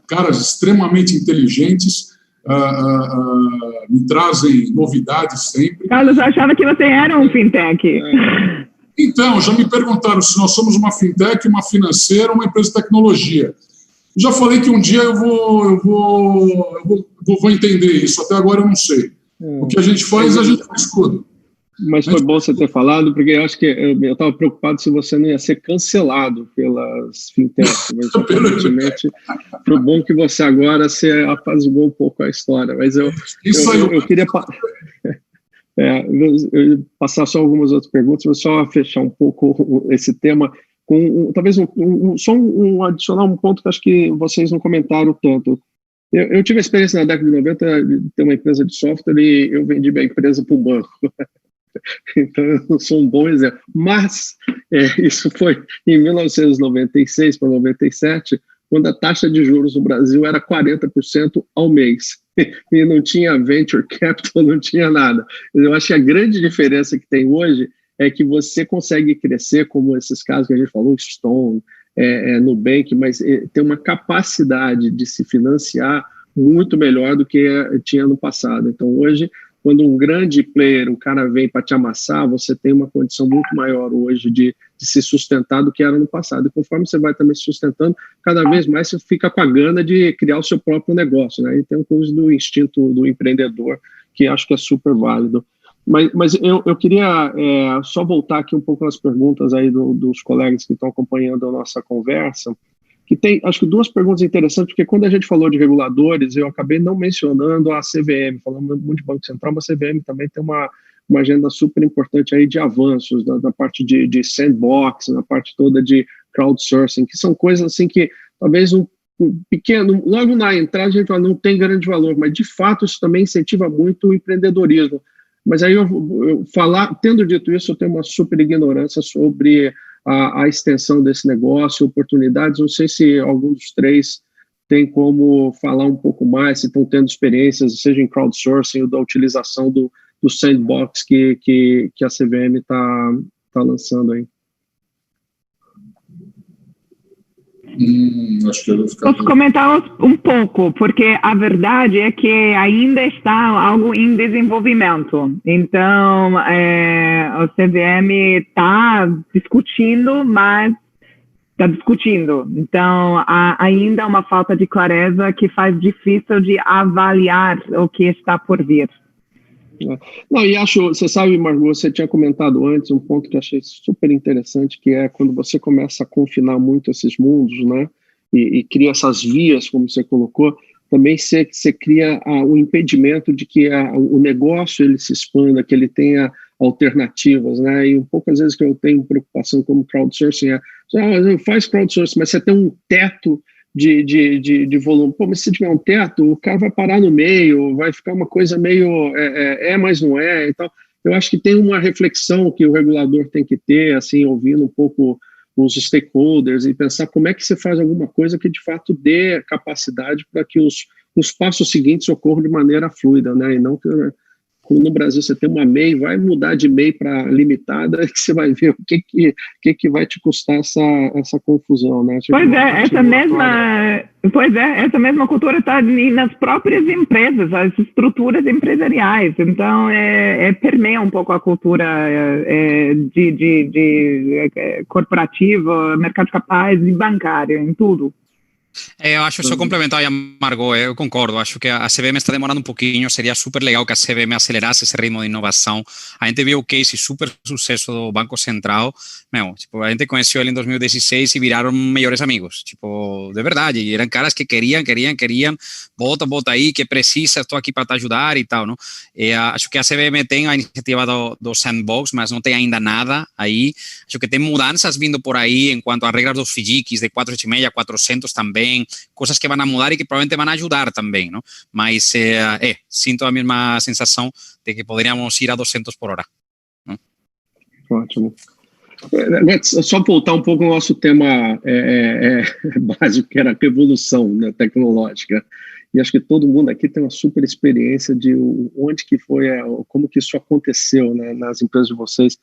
caras extremamente inteligentes, me trazem novidades sempre. Carlos, eu achava que você era um fintech. Então, já me perguntaram se nós somos uma fintech, uma financeira, uma empresa de tecnologia. Já falei que um dia eu vou entender isso, até agora eu não sei. O que a gente faz, a gente faz tudo. Mas foi bom você ter falado, porque eu acho que eu estava preocupado se você não ia ser cancelado pelas fintechs, mas aparentemente foi bom que você agora apaziguou um pouco a história. Mas eu queria eu passar só algumas outras perguntas, mas só fechar um pouco esse tema com talvez adicionar um ponto que acho que vocês não comentaram tanto. Eu tive a experiência na década de 90 de ter uma empresa de software e eu vendi minha empresa para o banco. Então, eu não sou um bom exemplo. Mas isso foi em 1996 para 97, quando a taxa de juros no Brasil era 40% ao mês. E não tinha venture capital, não tinha nada. Eu acho que a grande diferença que tem hoje é que você consegue crescer, como esses casos que a gente falou, Stone, Nubank, mas tem uma capacidade de se financiar muito melhor do que tinha no passado. Então, hoje, quando um grande player, um cara vem para te amassar, você tem uma condição muito maior hoje de se sustentar do que era no passado. E conforme você vai também se sustentando, cada vez mais você fica com a gana de criar o seu próprio negócio, né? E tem uma coisa do instinto do empreendedor que acho que é super válido. Mas eu queria só voltar aqui um pouco nas perguntas aí dos colegas que estão acompanhando a nossa conversa, que tem, acho que 2 perguntas interessantes, porque quando a gente falou de reguladores, eu acabei não mencionando a CVM, falando muito de Banco Central, mas a CVM também tem uma agenda super importante aí de avanços, na parte de sandbox, na parte toda de crowdsourcing, que são coisas assim que talvez um pequeno, logo na entrada a gente fala, não tem grande valor, mas de fato isso também incentiva muito o empreendedorismo. Mas aí tendo dito isso, eu tenho uma super ignorância sobre a extensão desse negócio, oportunidades. Não sei se algum dos 3 tem como falar um pouco mais, se estão tendo experiências, seja em crowdsourcing ou da utilização do sandbox que a CVM está lançando aí. Acho que eu vou ficar... Posso comentar um pouco, porque a verdade é que ainda está algo em desenvolvimento. Então, o CVM está discutindo, mas está discutindo. Então, há ainda uma falta de clareza que faz difícil de avaliar o que está por vir. Não, e acho, você sabe, Margot, você tinha comentado antes um ponto que achei super interessante, que é quando você começa a confinar muito esses mundos, né, e cria essas vias, como você colocou, também você cria o impedimento de que o negócio ele se expanda, que ele tenha alternativas, né, e um pouco às vezes que eu tenho preocupação como crowdsourcing faz crowdsourcing, mas você tem um teto de volume. Pô, mas se tiver um teto, o cara vai parar no meio, vai ficar uma coisa meio mas não é, e tal. Eu acho que tem uma reflexão que o regulador tem que ter, assim, ouvindo um pouco os stakeholders e pensar como é que você faz alguma coisa que de fato dê capacidade para que os passos seguintes ocorram de maneira fluida, né, e não que como no Brasil você tem uma MEI, vai mudar de MEI para limitada, que você vai ver o que vai te custar essa confusão, né? Essa mesma cultura está nas próprias empresas, as estruturas empresariais. Então, permeia um pouco a cultura de corporativa, mercado de capitais e bancária, em tudo. Eu acho, só complementar a Margot, eu concordo, acho que a CVM está demorando um pouquinho, seria super legal que a CVM acelerasse esse ritmo de inovação. A gente viu o case super sucesso do Banco Central, tipo, a gente conheceu ele em 2016 e viraram melhores amigos, tipo, de verdade, e eram caras que queriam, bota aí, que precisa, estou aqui para te ajudar e tal, não? E acho que a CVM tem a iniciativa do Sandbox, mas não tem ainda nada aí, acho que tem mudanças vindo por aí, em quanto a regras dos FDICs, de 4,5 a 400 também, coisas que vão mudar e que provavelmente vão ajudar também, não? Mas sinto a mesma sensação de que poderíamos ir a 200 por hora. Não? Ótimo. Só voltar um pouco ao nosso tema básico, que era a revolução, né, tecnológica. E acho que todo mundo aqui tem uma super experiência de onde que foi, como que isso aconteceu, né, nas empresas de vocês.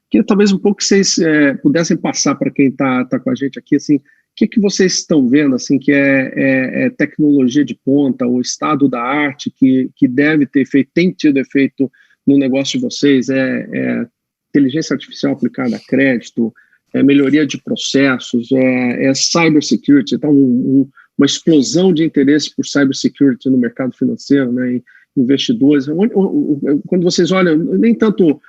Que talvez um pouco vocês pudessem passar para quem está com a gente aqui, assim, o que vocês estão vendo, assim, que é tecnologia de ponta, o estado da arte que deve ter efeito, tem tido efeito no negócio de vocês, inteligência artificial aplicada a crédito, melhoria de processos, cybersecurity, então uma explosão de interesse por cybersecurity no mercado financeiro, né, investidores. Quando vocês olham, nem tanto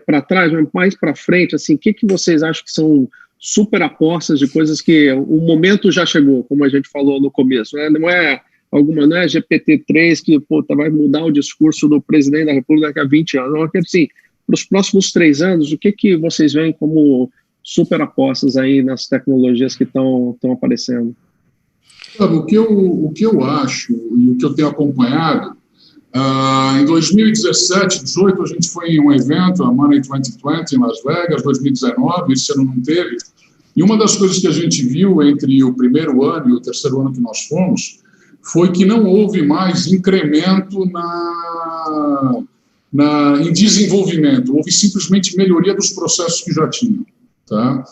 para trás, mas mais para frente, assim, o que vocês acham que são super apostas de coisas que o momento já chegou, como a gente falou no começo, né? Não é GPT-3 que vai mudar o discurso do presidente da República daqui a 20 anos. Não, assim, para os próximos 3 anos, o que vocês veem como super apostas aí nas tecnologias que estão aparecendo? O que eu acho e o que eu tenho acompanhado, em 2017, 2018, a gente foi em um evento, a Money 2020, em Las Vegas, 2019, esse ano não teve, e uma das coisas que a gente viu entre o primeiro ano e o terceiro ano que nós fomos, foi que não houve mais incremento em desenvolvimento, houve simplesmente melhoria dos processos que já tinham. Tá?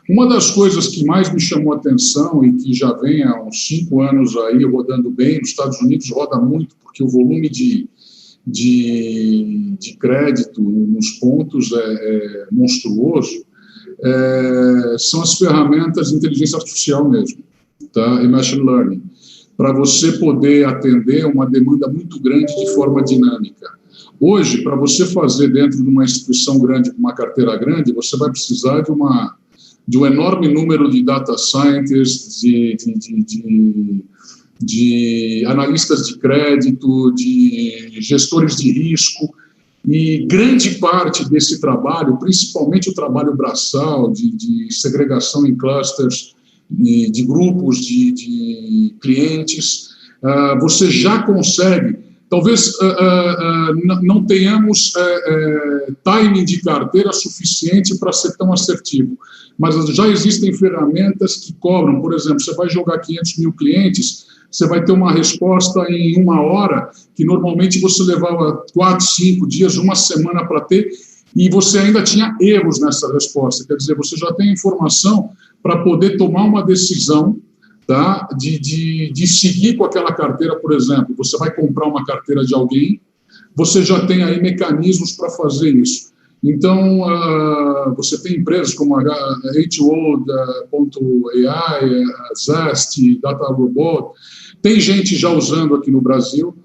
Uma das coisas que mais me chamou a atenção e que já vem há uns 5 anos aí rodando bem, nos Estados Unidos roda muito, porque o volume de crédito nos pontos é monstruoso, são as ferramentas de inteligência artificial mesmo, tá? E machine learning, para você poder atender uma demanda muito grande de forma dinâmica. Hoje, para você fazer dentro de uma instituição grande, com uma carteira grande, você vai precisar de um enorme número de data scientists, de analistas de crédito, de gestores de risco, e grande parte desse trabalho, principalmente o trabalho braçal, de segregação em clusters, de grupos de clientes, você já consegue. Talvez não tenhamos timing de carteira suficiente para ser tão assertivo, mas já existem ferramentas que cobram. Por exemplo, você vai jogar 500 mil clientes, você vai ter uma resposta em 1 hora, que normalmente você levava 4, 5 dias, 1 semana para ter, e você ainda tinha erros nessa resposta. Quer dizer, você já tem informação para poder tomar uma decisão, tá? de seguir com aquela carteira. Por exemplo, você vai comprar uma carteira de alguém, você já tem aí mecanismos para fazer isso. Então, você tem empresas como a H2O.ai, Zest, DataRobot, tem gente já usando aqui no Brasil,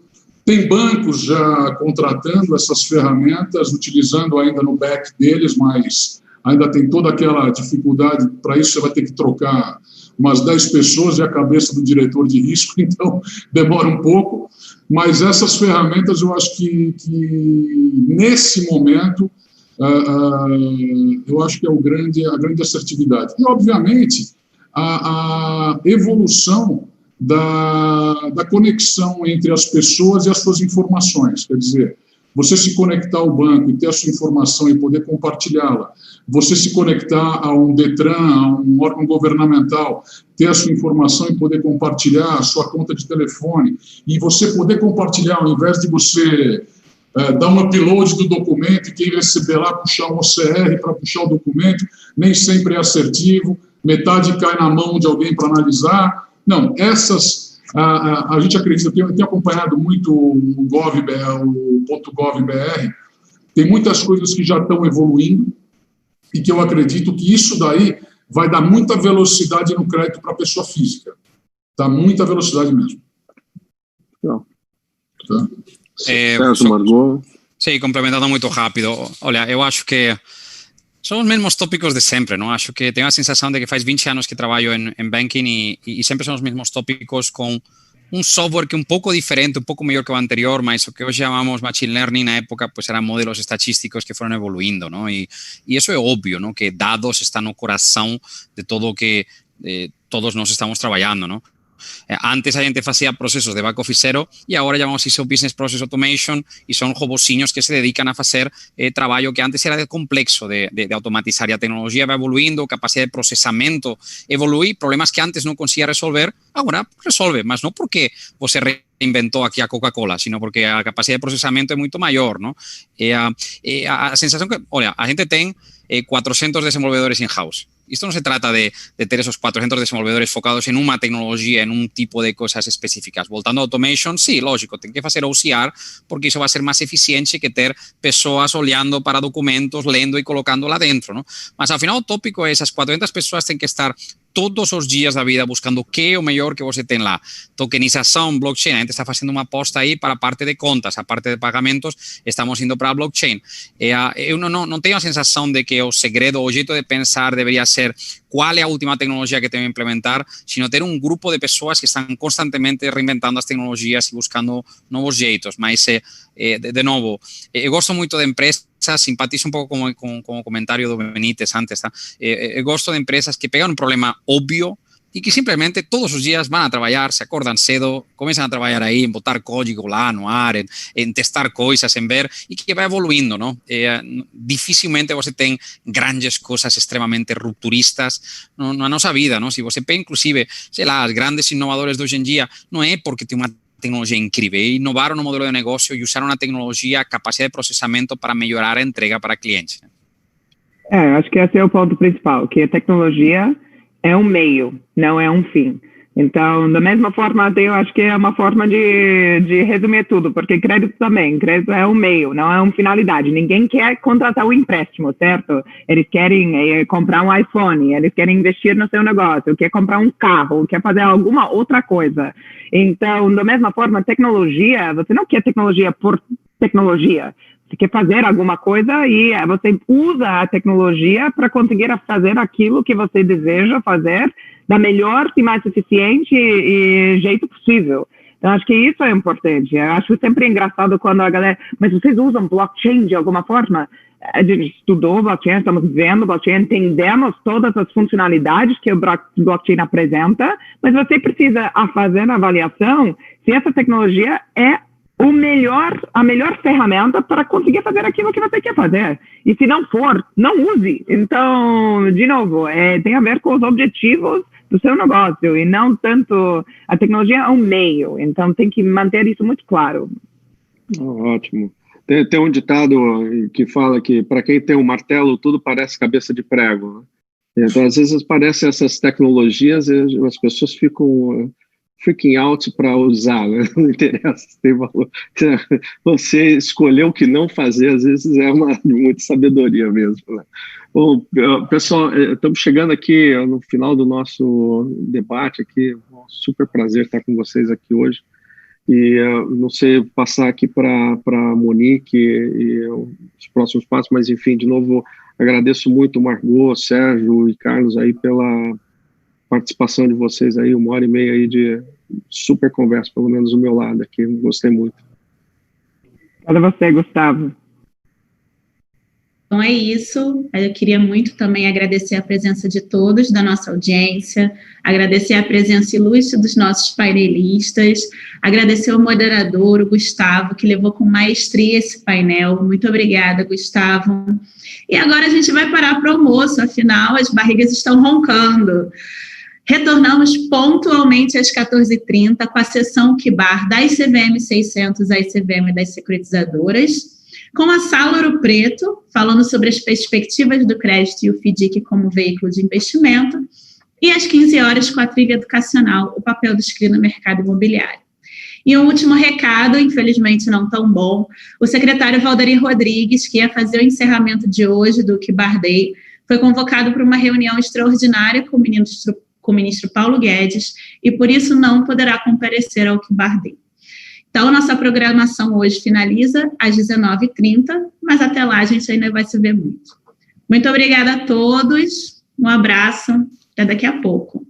tem bancos já contratando essas ferramentas, utilizando ainda no back deles, mas ainda tem toda aquela dificuldade. Para isso você vai ter que trocar umas 10 pessoas e a cabeça do diretor de risco, então demora um pouco, mas essas ferramentas eu acho que nesse momento eu acho que é a grande assertividade. E, obviamente, a evolução da conexão entre as pessoas e as suas informações. Quer dizer, você se conectar ao banco e ter a sua informação e poder compartilhá-la, você se conectar a um Detran, a um órgão governamental, ter a sua informação e poder compartilhar a sua conta de telefone, e você poder compartilhar, ao invés de você dar um upload do documento e quem receber lá puxar um OCR para puxar o documento, nem sempre é assertivo, metade cai na mão de alguém para analisar. Não, essas, a gente acredita, eu tenho acompanhado muito o .gov.br, tem muitas coisas que já estão evoluindo e que eu acredito que isso daí vai dar muita velocidade no crédito para a pessoa física. Dá muita velocidade mesmo. Não. Tá? Margot. Sim, complementando muito rápido. Olha, eu acho que são os mesmos tópicos de sempre, não? Acho que tenho a sensação de que faz 20 anos que trabalho em banking e sempre são os mesmos tópicos com um software que é um pouco diferente, um pouco melhor que o anterior, mas o que hoje chamamos machine learning na época, pues eram modelos estatísticos que foram evoluindo, não? E isso é óbvio, não? Que dados estão no coração de todo o que todos nós estamos trabalhando, não? Antes a gente fazia processos de back officeero e agora chamamos isso Business Process Automation e são robocinhos que se dedicam a fazer trabalho que antes era complexo de automatizar e a tecnologia vai evoluindo, capacidade de processamento evolui, problemas que antes não conseguia resolver, agora resolve, mas não porque você reinventou aqui a Coca-Cola, sino porque a capacidade de processamento é muito maior, não? A sensação que, olha, a gente tem 400 desenvolvedores in-house. Esto no se trata de tener esos 400 desenvolvedores focados en una tecnología, en un tipo de cosas específicas. Voltando a automation, sí, lógico, tem que fazer OCR porque isso vai ser mais eficiente que ter pessoas olhando para documentos, lendo e colocando lá dentro, não? Mas, ao final, o tópico é essas 400 pessoas têm que estar todos os dias da vida buscando o que é o melhor que você tem lá. Tokenização, blockchain, a gente está fazendo uma aposta aí para a parte de contas, a parte de pagamentos, estamos indo para a blockchain. Eu não tenho a sensação de que o segredo, o jeito de pensar deveria ser qual é a última tecnologia que tenho que implementar, sino ter um grupo de pessoas que estão constantemente reinventando as tecnologias e buscando novos jeitos. Mas, de novo, eu gosto muito de empresas, simpatizo un poco con el comentario de Benítez antes, ¿tá? Gosto de empresas que pegan un problema obvio y que simplemente todos os dias van a trabalhar, se acordam cedo, começam a trabalhar aí, em botar código lá no ar, em testar coisas, em ver, e que vai evoluindo, não? Dificilmente você tem grandes coisas extremamente rupturistas na nossa vida, não? Se você pega, inclusive, sei lá, os grandes inovadores de hoje em dia, não é porque tem uma tecnologia incrível, inovaram no modelo de negócio e usaram a tecnologia, a capacidade de processamento para melhorar a entrega para clientes. Acho que esse é o ponto principal, que a tecnologia é um meio, não é um fim. Então, da mesma forma, eu acho que é uma forma de resumir tudo, porque crédito também, crédito é um meio, não é uma finalidade. Ninguém quer contratar o empréstimo, certo? Eles querem comprar um iPhone, eles querem investir no seu negócio, quer comprar um carro, quer fazer alguma outra coisa. Então, da mesma forma, tecnologia, você não quer tecnologia por tecnologia. Você quer fazer alguma coisa e você usa a tecnologia para conseguir fazer aquilo que você deseja fazer da melhor e mais eficiente e jeito possível. Então, acho que isso é importante. Eu acho sempre engraçado quando a galera... Mas vocês usam blockchain de alguma forma? A gente estudou blockchain, estamos vendo blockchain, entendemos todas as funcionalidades que o blockchain apresenta, mas você precisa fazer a avaliação se essa tecnologia é a melhor ferramenta para conseguir fazer aquilo que você quer fazer. E se não for, não use. Então, de novo, tem a ver com os objetivos do seu negócio e não tanto... A tecnologia é um meio, então tem que manter isso muito claro. Ótimo. Tem um ditado que fala que para quem tem um martelo, tudo parece cabeça de prego. Então, às vezes parecem essas tecnologias e as pessoas ficam... freaking out para usar, né? Não interessa se tem valor. Você escolher o que não fazer, às vezes é muita sabedoria mesmo, né? Bom, pessoal, estamos chegando aqui no final do nosso debate aqui, um super prazer estar com vocês aqui hoje, e não sei, passar aqui para a Monique e os próximos passos, mas enfim, de novo, agradeço muito Margot, Sérgio e Carlos aí pela participação de vocês aí, 1h30 aí de super conversa, pelo menos do meu lado aqui, gostei muito. Obrigada a você, Gustavo. Então é isso, eu queria muito também agradecer a presença de todos da nossa audiência, agradecer a presença ilustre dos nossos painelistas, agradecer ao moderador, o Gustavo, que levou com maestria esse painel. Muito obrigada, Gustavo. E agora a gente vai parar para o almoço, afinal as barrigas estão roncando. Retornamos pontualmente às 14h30 com a sessão QBAR das CVM 600 às CVM das securitizadoras, com a Sala Ouro Preto, falando sobre as perspectivas do crédito e o FDIC como veículo de investimento, e às 15 horas com a trilha educacional, o papel do CRI no mercado imobiliário. E um último recado, infelizmente não tão bom, o secretário Valdair Rodrigues, que ia fazer o encerramento de hoje do QBAR Day, foi convocado para uma reunião extraordinária com o ministro Paulo Guedes, e por isso não poderá comparecer ao QBAR Day. Então, nossa programação hoje finaliza às 19h30, mas até lá a gente ainda vai se ver muito. Muito obrigada a todos, um abraço, até daqui a pouco.